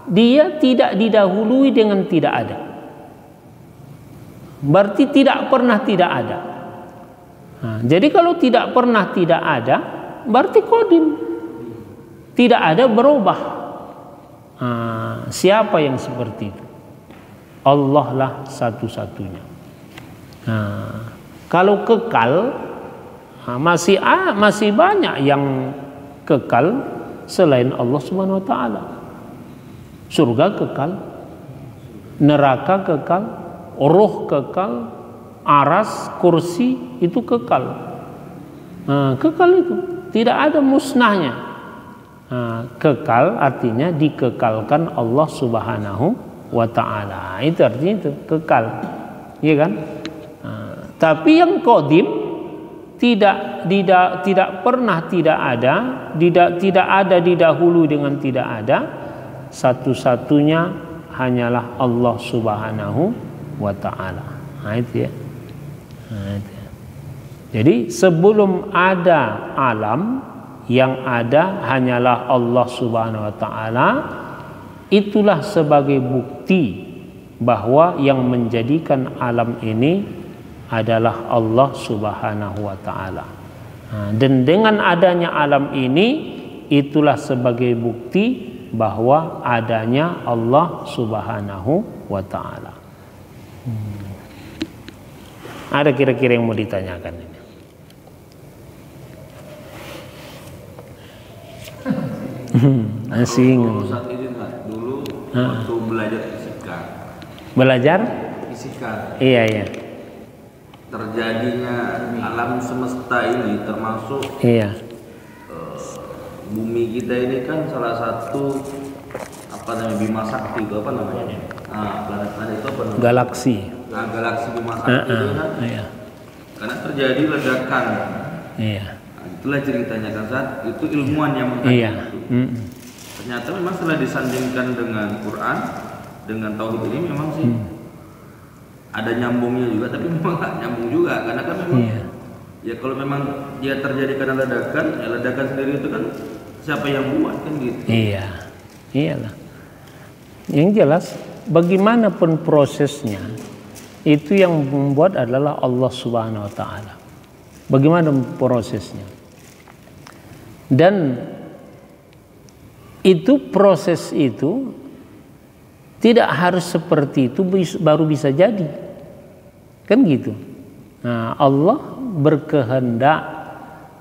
dia tidak didahului dengan tidak ada. Berarti tidak pernah tidak ada. Jadi kalau tidak pernah tidak ada, berarti qadim. Tidak ada berubah. Siapa yang seperti itu? Allah lah satu-satunya. Kalau kekal, masih banyak yang kekal selain Allah Subhanahu wa taala. Surga kekal, neraka kekal, roh kekal, aras, kursi itu kekal. Kekal itu tidak ada musnahnya. Kekal artinya dikekalkan Allah Subhanahu wa taala. Itu artinya itu kekal. Iya kan? Tapi yang qadim tidak pernah tidak ada, tidak ada didahului dengan tidak ada. Satu-satunya hanyalah Allah Subhanahu wa taala. Itu ya. Jadi sebelum ada alam, yang ada hanyalah Allah Subhanahu wa taala. Itulah sebagai bukti bahwa yang menjadikan alam ini adalah Allah Subhanahu wa taala. Dan dengan adanya alam ini, itulah sebagai bukti bahwa adanya Allah Subhanahu wa taala. Ada kira-kira yang mau ditanyakan ini? Asing. Saat ini dulu waktu belajar fisika. Belajar? Fisika. Iya. Terjadinya alam semesta ini termasuk bumi kita ini kan salah satu Bima Sakti itu apa namanya? Planet-planet itu apa namanya? Galaksi. Galaksi Bima Sakti itu kan. Karena terjadi ledakan. Itulah ceritanya kan saat itu ilmuwan yang mengkaji itu. Ternyata memang setelah disandingkan dengan Quran, dengan tauhid ini memang sih ada nyambungnya juga, tapi memang nggak nyambung juga karena kan memang ya kalau memang dia terjadi karena ledakan, ya ledakan sendiri itu kan siapa yang buat kan gitu. Iya, iyalah. Yang jelas bagaimanapun prosesnya itu yang membuat adalah Allah Subhanahu wa taala. Bagaimana prosesnya? Dan itu proses itu tidak harus seperti itu baru bisa jadi. Kan gitu. Nah, Allah berkehendak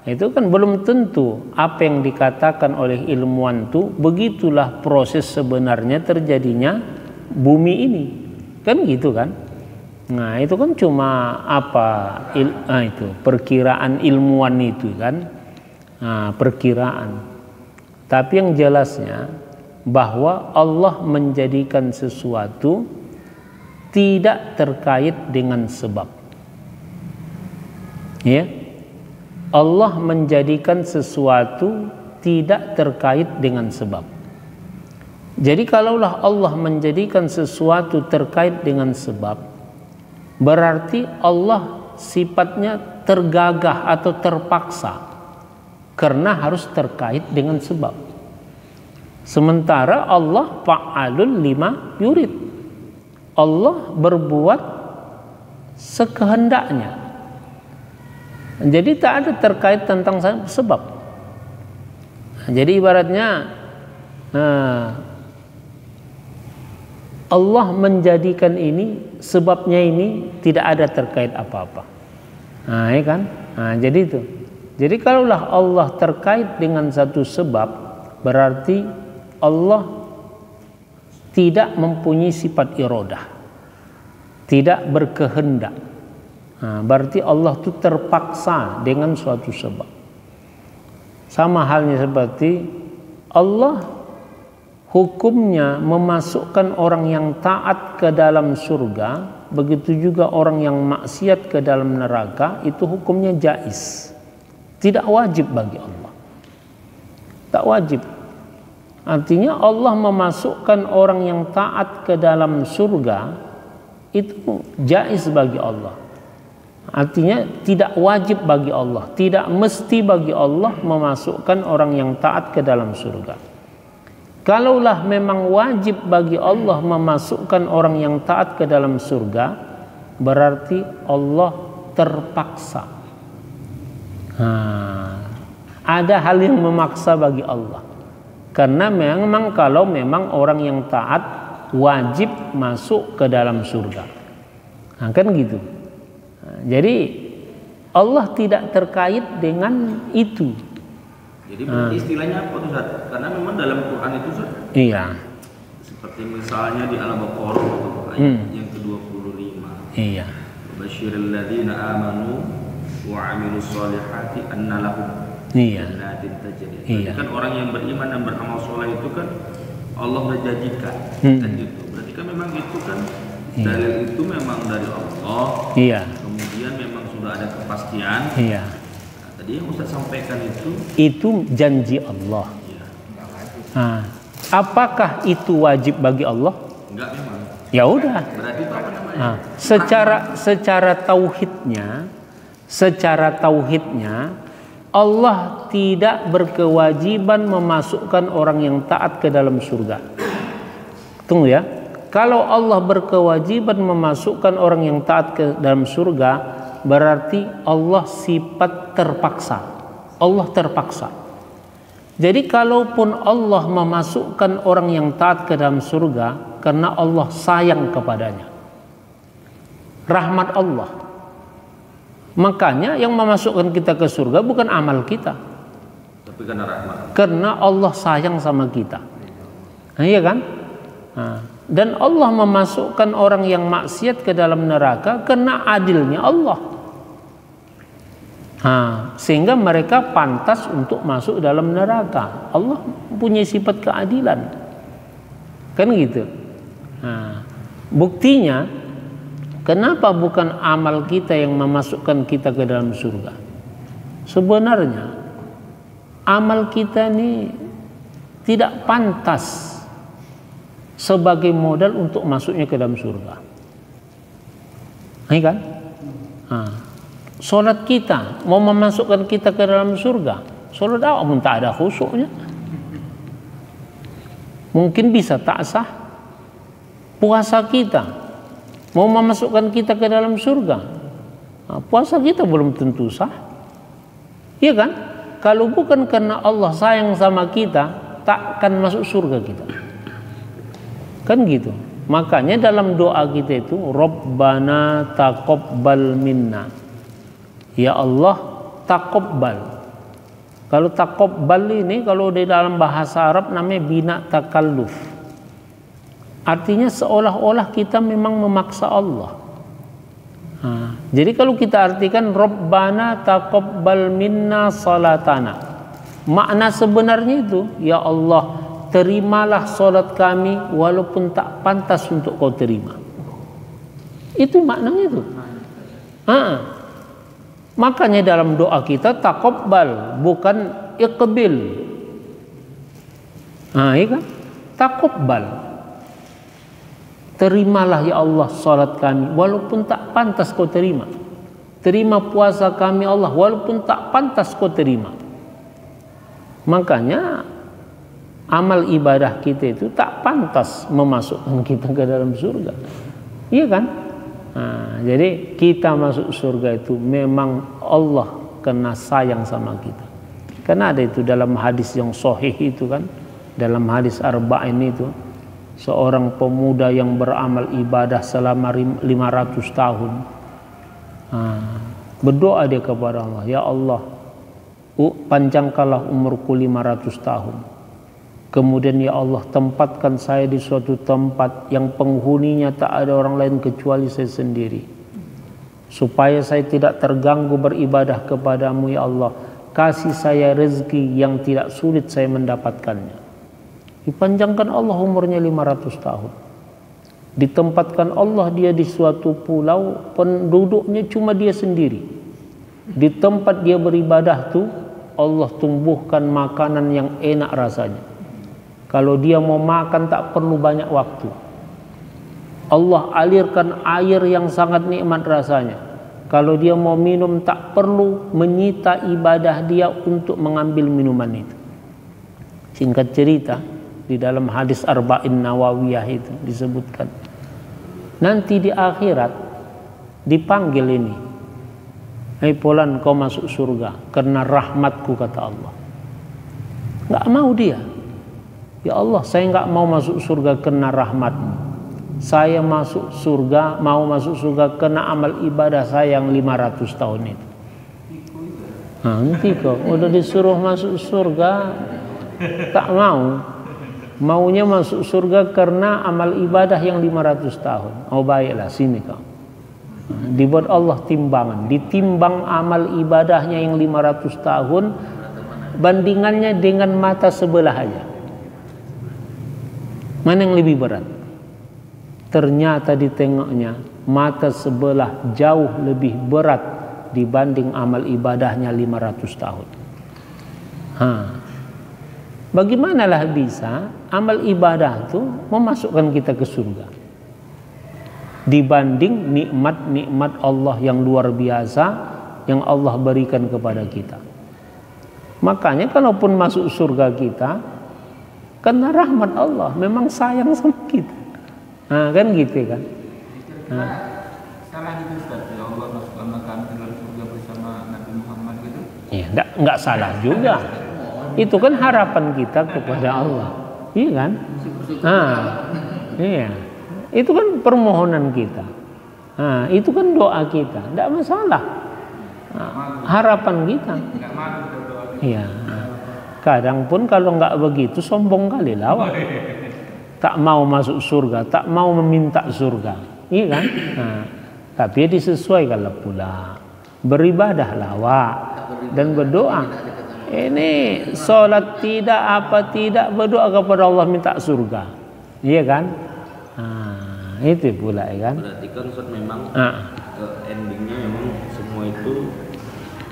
itu kan belum tentu apa yang dikatakan oleh ilmuwan itu begitulah proses sebenarnya terjadinya bumi ini. Kan gitu kan? Nah, itu kan cuma itu perkiraan ilmuwan itu kan. Nah, perkiraan. Tapi yang jelasnya bahwa Allah menjadikan sesuatu tidak terkait dengan sebab. Ya. Allah menjadikan sesuatu tidak terkait dengan sebab. Jadi kalaulah Allah menjadikan sesuatu terkait dengan sebab, berarti Allah sifatnya tergagah atau terpaksa karena harus terkait dengan sebab. Sementara Allah fa'alul lima yurid. Allah berbuat sekehendaknya. Jadi tak ada terkait tentang sebab. Jadi ibaratnya Allah menjadikan ini, sebabnya ini tidak ada terkait apa-apa. Nah, ya kan? Nah, jadi itu. Jadi kalaulah Allah terkait dengan satu sebab, berarti Allah tidak mempunyai sifat iradah, tidak berkehendak. Nah, berarti Allah itu terpaksa dengan suatu sebab. Sama halnya seperti Allah hukumnya memasukkan orang yang taat ke dalam surga, begitu juga orang yang maksiat ke dalam neraka, itu hukumnya jaiz. Tidak wajib bagi Allah. Tak wajib. Artinya Allah memasukkan orang yang taat ke dalam surga, itu jaiz bagi Allah. Artinya tidak wajib bagi Allah, tidak mesti bagi Allah memasukkan orang yang taat ke dalam surga. Kalaulah memang wajib bagi Allah memasukkan orang yang taat ke dalam surga, berarti Allah terpaksa. Ada hal yang memaksa bagi Allah. Karena memang kalau memang orang yang taat wajib masuk ke dalam surga. Nah, kan gitu. Jadi Allah tidak terkait dengan itu. Jadi berarti istilahnya apa tuh Ustaz? Karena memang dalam Quran itu Ustaz. Iya. Seperti misalnya di Al-Baqarah ayat yang ke-25. Iya. Basyiril ladzina amanu wa 'amilus shalihati anna lahum jannatin tajri. Iya. Kan orang yang beriman dan beramal soleh itu kan Allah menjanjikan kan gitu. Berarti kan memang itu kan dalil itu memang dari Allah. Iya. Kemudian memang sudah ada kepastian. Iya. Tadi yang Ustaz sampaikan itu janji Allah. Ya. Nah, apakah itu wajib bagi Allah? Enggak memang. Ya udah. Berarti itu apa namanya? Nah, secara tauhidnya Allah tidak berkewajiban memasukkan orang yang taat ke dalam surga. Tunggu ya. Kalau Allah berkewajiban memasukkan orang yang taat ke dalam surga, berarti Allah sifat terpaksa. Allah terpaksa. Jadi kalaupun Allah memasukkan orang yang taat ke dalam surga karena Allah sayang kepadanya, rahmat Allah, makanya yang memasukkan kita ke surga bukan amal kita, tapi karena rahmat. Karena Allah sayang sama kita. Nah, iya kan? Nah, dan Allah memasukkan orang yang maksiat ke dalam neraka karena adilnya Allah. Sehingga mereka pantas untuk masuk dalam neraka. Allah punya sifat keadilan, kan gitu. Buktinya, kenapa bukan amal kita yang memasukkan kita ke dalam surga? Sebenarnya amal kita ini tidak pantas sebagai modal untuk masuknya ke dalam surga. Ini kan? Salat kita mau memasukkan kita ke dalam surga. Salat pun tak ada khusyuknya. Mungkin bisa tak sah. Puasa kita mau memasukkan kita ke dalam surga. Nah, puasa kita belum tentu sah. Iya kan? Kalau bukan karena Allah sayang sama kita, takkan masuk surga kita. Kan gitu. Makanya dalam doa kita itu Rabbana taqabbal minna. Ya Allah, taqabbal. Kalau taqabbal ini kalau di dalam bahasa Arab namanya bina takalluf. Artinya seolah-olah kita memang memaksa Allah. Nah, jadi kalau kita artikan Rabbana taqabbal minna salatana, makna sebenarnya itu, ya Allah, terimalah salat kami walaupun tak pantas untuk kau terima. Itu maknanya itu. Makanya dalam doa kita taqabbal, bukan iqbil. Iya kan? Taqabbal. Terimalah ya Allah salat kami walaupun tak pantas kau terima. Terima puasa kami Allah walaupun tak pantas kau terima. Makanya amal ibadah kita itu tak pantas memasukkan kita ke dalam surga. Iya kan? Nah, jadi kita masuk surga itu memang Allah kena sayang sama kita. Karena ada itu dalam hadis yang sahih itu kan, dalam hadis arba'in itu, seorang pemuda yang beramal ibadah selama 500 tahun. Berdoa dia kepada Allah, ya Allah, panjangkanlah umurku 500 tahun. Kemudian ya Allah, tempatkan saya di suatu tempat yang penghuninya tak ada orang lain kecuali saya sendiri, supaya saya tidak terganggu beribadah kepadamu ya Allah. Kasih saya rezeki yang tidak sulit saya mendapatkannya. Dipanjangkan Allah umurnya 500 tahun. Ditempatkan Allah dia di suatu pulau, penduduknya cuma dia sendiri. Di tempat dia beribadah tuh Allah tumbuhkan makanan yang enak rasanya. Kalau dia mau makan tak perlu banyak waktu. Allah alirkan air yang sangat nikmat rasanya. Kalau dia mau minum tak perlu menyita ibadah dia untuk mengambil minuman itu. Singkat cerita, di dalam hadis arba'in nawawiyah itu disebutkan, nanti di akhirat dipanggil ini, hai fulan kau masuk surga karena rahmatku, kata Allah. Nggak mau dia, ya Allah saya nggak mau masuk surga karena rahmatmu, saya masuk surga, mau masuk surga karena amal ibadah saya yang 500 tahun itu. Nanti kok udah disuruh masuk surga tak mau, maunya masuk surga karena amal ibadah yang 500 tahun. Oh baiklah, sini kau. Dibuat Allah timbangan, ditimbang amal ibadahnya yang 500 tahun, bandingannya dengan mata sebelah aja. Mana yang lebih berat? Ternyata ditengoknya mata sebelah jauh lebih berat dibanding amal ibadahnya 500 tahun. Bagaimanalah bisa amal ibadah itu memasukkan kita ke surga dibanding nikmat-nikmat Allah yang luar biasa yang Allah berikan kepada kita. Makanya kalaupun masuk surga kita karena rahmat Allah, memang sayang sama kita. Kan gitu kan. Salah gitu Ustaz, ya Allah masukkan kami ke dalam surga bersama Nabi Muhammad gitu. Iya, enggak salah juga. Itu kan harapan kita kepada Allah, iya kan? Iya, itu kan permohonan kita. Itu kan doa kita, tidak masalah. Harapan kita. Iya. Kadang pun kalau nggak begitu sombong kali lawak. Tak mau masuk surga, tak mau meminta surga, iya kan? Tapi disesuaikanlah pula. Beribadah lawak dan berdoa. Ini sholat tidak apa tidak, berdoa kepada Allah minta surga, iya kan? Itu pula ya kan? Berarti kan Ustaz memang endingnya memang semua itu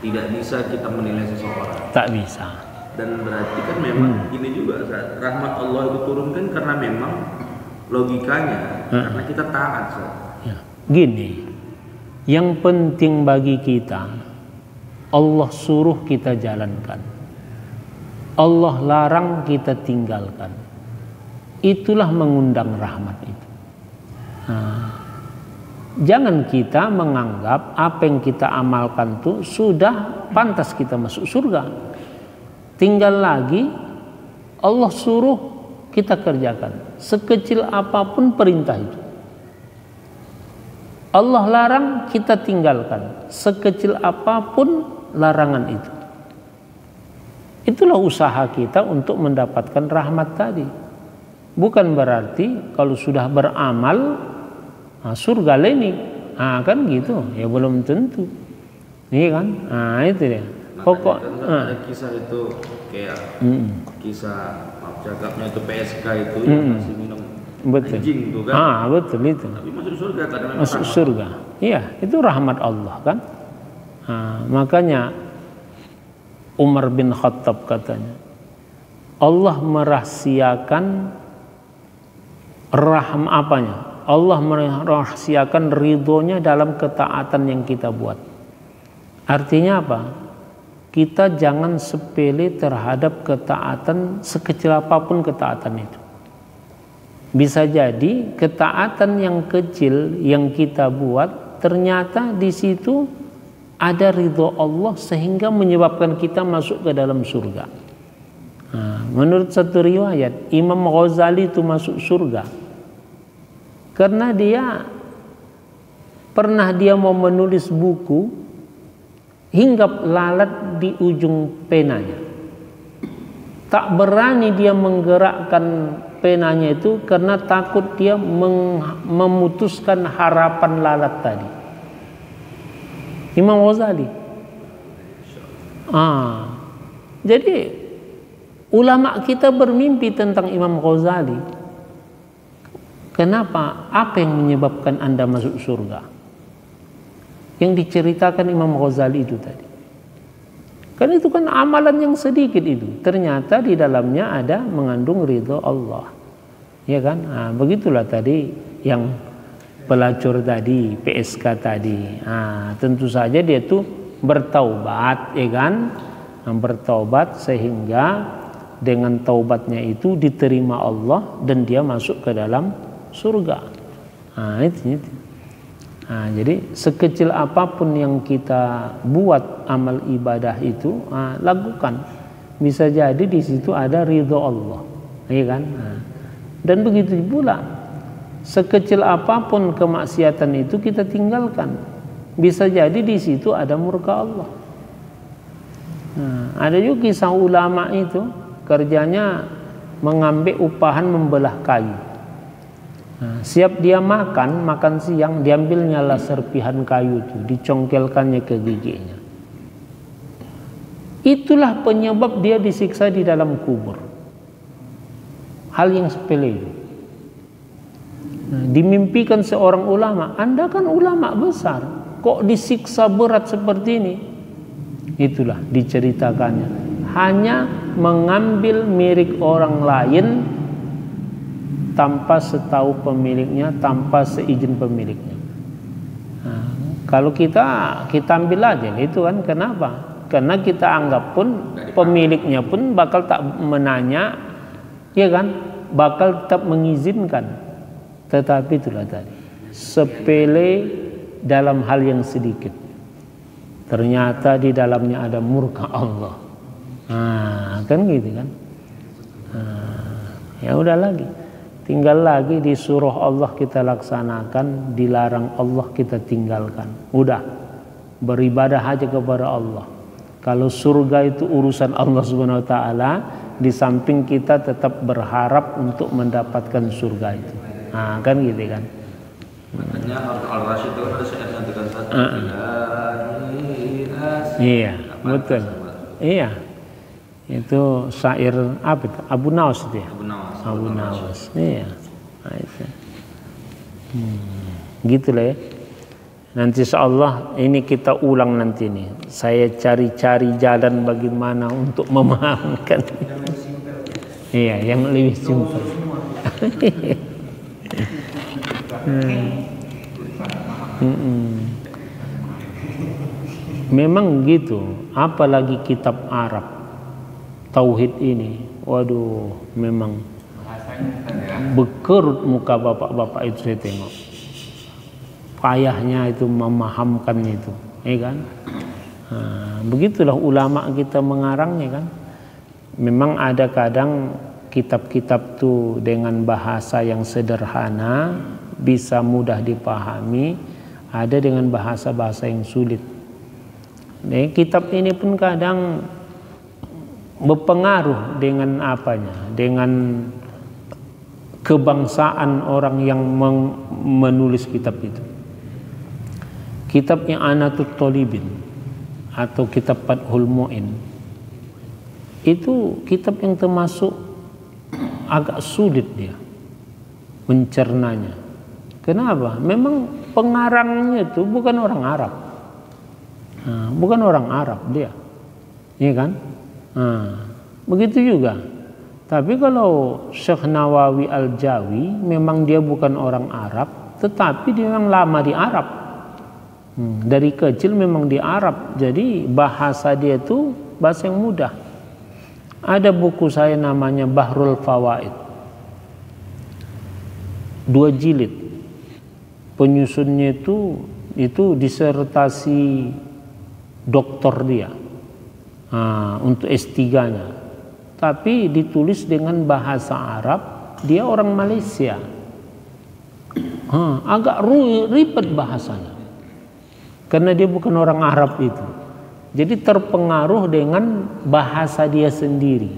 tidak bisa kita menilai seseorang. Tak bisa. Dan berarti kan memang gini juga Ustaz, rahmat Allah itu turunkan karena memang logikanya karena kita taat Ustaz. Ya. Gini, yang penting bagi kita Allah suruh kita jalankan, Allah larang kita tinggalkan. itulah mengundang rahmat itu. Jangan kita menganggap apa yang kita amalkan itu sudah pantas kita masuk surga. Tinggal lagi Allah suruh kita kerjakan, sekecil apapun perintah itu. Allah larang, kita tinggalkan, sekecil apapun larangan itu. Itulah usaha kita untuk mendapatkan rahmat tadi. Bukan berarti kalau sudah beramal surga leni, kan gitu, ya belum tentu. Iya kan? Itu dia. Pokok ada kisah itu kayak kisah maaf cakapnya itu PSK itu yang masih minum anjing itu kan. Betul itu. Tapi masuk surga karena masuk surga. Iya, itu rahmat Allah kan. Makanya Umar bin Khattab katanya, Allah merahsiakan Allah merahsiakan ridhonya dalam ketaatan yang kita buat. Artinya apa? Kita jangan sepele terhadap ketaatan, sekecil apapun ketaatan itu. Bisa jadi ketaatan yang kecil yang kita buat ternyata di situ ada ridho Allah sehingga menyebabkan kita masuk ke dalam surga. Menurut satu riwayat, Imam Ghazali itu masuk surga karena dia pernah mau menulis buku, hinggap lalat di ujung penanya. Tak berani dia menggerakkan penanya itu karena takut dia memutuskan harapan lalat tadi. Imam Ghazali. Jadi ulama kita bermimpi tentang Imam Ghazali. Kenapa? Apa yang menyebabkan Anda masuk surga? Yang diceritakan Imam Ghazali itu tadi. Kan itu kan amalan yang sedikit itu, ternyata di dalamnya ada mengandung ridho Allah. Ya kan? Begitulah tadi yang pelacur tadi, PSK tadi. Tentu saja dia itu bertaubat, ya kan? Bertaubat sehingga dengan taubatnya itu diterima Allah dan dia masuk ke dalam surga. Itu. Jadi sekecil apapun yang kita buat amal ibadah itu, lakukan. Bisa jadi di situ ada ridho Allah, ya kan? Dan begitu pula sekecil apapun kemaksiatan itu kita tinggalkan. Bisa jadi di situ ada murka Allah. Ada juga kisah ulama itu kerjanya mengambil upahan membelah kayu. Siap dia makan siang, diambilnya lah serpihan kayu itu, dicongkelkannya ke giginya. Itulah penyebab dia disiksa di dalam kubur. Hal yang sepele itu. Dimimpikan seorang ulama, Anda kan ulama besar, kok disiksa berat seperti ini? Itulah diceritakannya. Hanya mengambil milik orang lain tanpa setahu pemiliknya, tanpa seizin pemiliknya. Kalau kita ambil aja itu kan, kenapa? Karena kita anggap pun pemiliknya pun bakal tak menanya, ya kan? Bakal tetap mengizinkan. Tetapi itulah tadi, sepele dalam hal yang sedikit, ternyata di dalamnya ada murka Allah. Kan gitu kan? Ya udah lagi. Tinggal lagi disuruh Allah kita laksanakan, dilarang Allah kita tinggalkan. Udah, beribadah aja kepada Allah. Kalau surga itu urusan Allah Subhanahu wa taala, di samping kita tetap berharap untuk mendapatkan surga itu. Kan gitu kan. Makanya Al-Rasyid itu ada syairnya dengan satu. Iya, betul. Iya. Itu syair apa itu? Abu Nawas itu ya? Abu Nawas. Iya. Itu. Gitu lah ya. Nanti insyaallah ini kita ulang nanti nih. Saya cari-cari jalan bagaimana untuk memahamkan. Iya, yang lebih simpel. Memang gitu. Apalagi kitab Arab. Tauhid ini, waduh, memang Bekerut muka bapak-bapak itu saya tengok. Payahnya itu memahamkan itu, ya kan? Begitulah ulama kita mengarang, ya kan? Memang ada kadang kitab-kitab tuh dengan bahasa yang sederhana bisa mudah dipahami, ada dengan bahasa-bahasa yang sulit. Nah, kitab ini pun kadang berpengaruh dengan apanya, dengan kebangsaan orang yang menulis kitab itu. Kitabnya Anatut Tolibin atau kitab Fathul Mu'in itu kitab yang termasuk agak sulit dia mencernanya. Kenapa? Memang pengarangnya itu bukan orang Arab, bukan orang Arab dia, iya kan? Begitu juga. Tapi kalau Syekh Nawawi Al-Jawi memang dia bukan orang Arab, tetapi dia memang lama di Arab. Dari kecil memang di Arab, jadi bahasa dia itu bahasa yang mudah. Ada buku saya namanya Bahrul Fawaid, 2 jilid. Penyusunnya itu disertasi doktor dia untuk S3-nya. Tapi ditulis dengan bahasa Arab, dia orang Malaysia. Agak ribet bahasanya. Karena dia bukan orang Arab itu. Jadi terpengaruh dengan bahasa dia sendiri.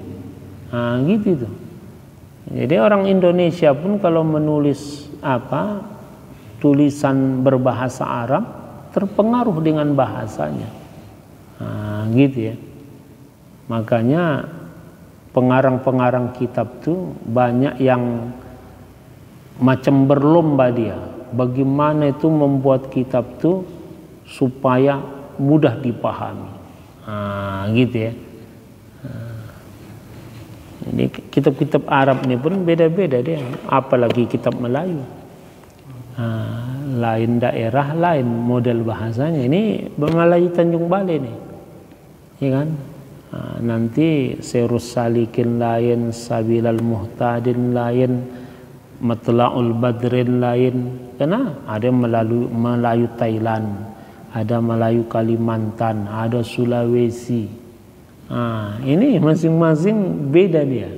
Gitu tuh. Jadi orang Indonesia pun kalau menulis tulisan berbahasa Arab terpengaruh dengan bahasanya. Gitu ya. Makanya pengarang-pengarang kitab tuh banyak yang macam berlomba dia. Bagaimana itu membuat kitab tuh supaya mudah dipahami. Gitu ya. Ini kitab-kitab Arab ini pun beda-beda dia. Apalagi kitab Melayu. Lain daerah, lain model bahasanya. Ini Melayu Tanjung Balai nih. Ya kan? Nanti Sirus Salikin lain, Sabilal Muhtadin lain, Matla'ul Badrin lain. Karena ada Melayu Thailand, ada Melayu Kalimantan, ada Sulawesi. Ini masing-masing beda dia.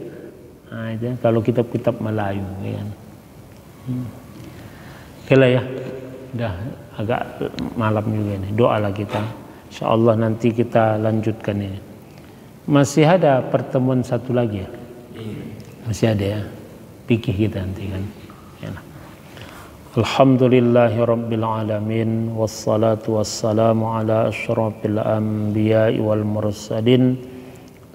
Itu kalau kitab-kitab Melayu, ya. Oke lah ya, udah agak malam juga ini. Doalah kita, insyaallah nanti kita lanjutkan ini. Masih ada pertemuan satu lagi ya? Masih ada ya? Pikir kita nanti kan. Ya. Alhamdulillahi Rabbil Alamin, wassalatu wassalamu ala asyrafil anbiya'i wal mursalin,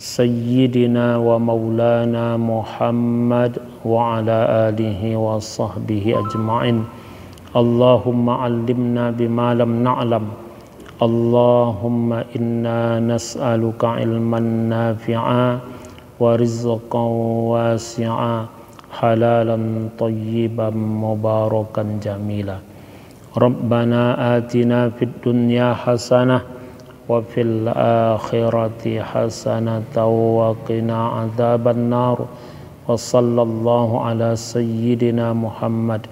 Sayyidina wa maulana Muhammad wa ala alihi wa sahbihi ajma'in. Allahumma allimna bima lam na'lam. Allahumma inna nas'aluka ilman nafi'a wa rizqan wasi'a, halalan tayyiban mubarakan jamila. Rabbana atina fid dunya hasanah wa fil akhirati hasanatan wa qina adzaban nar. Wa sallallahu ala sayyidina Muhammad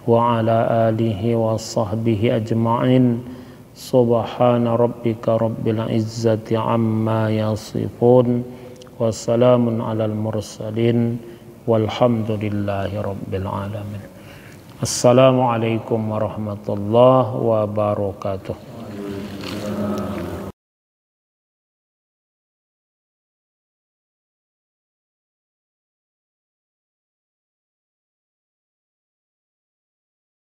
wa ala alihi wa sahbihi ajma'in. Subhana rabbika rabbil izzati amma yasifun, wa salamun alal mursalin, walhamdulillahi rabbil alamin. Assalamualaikum warahmatullahi wabarakatuh.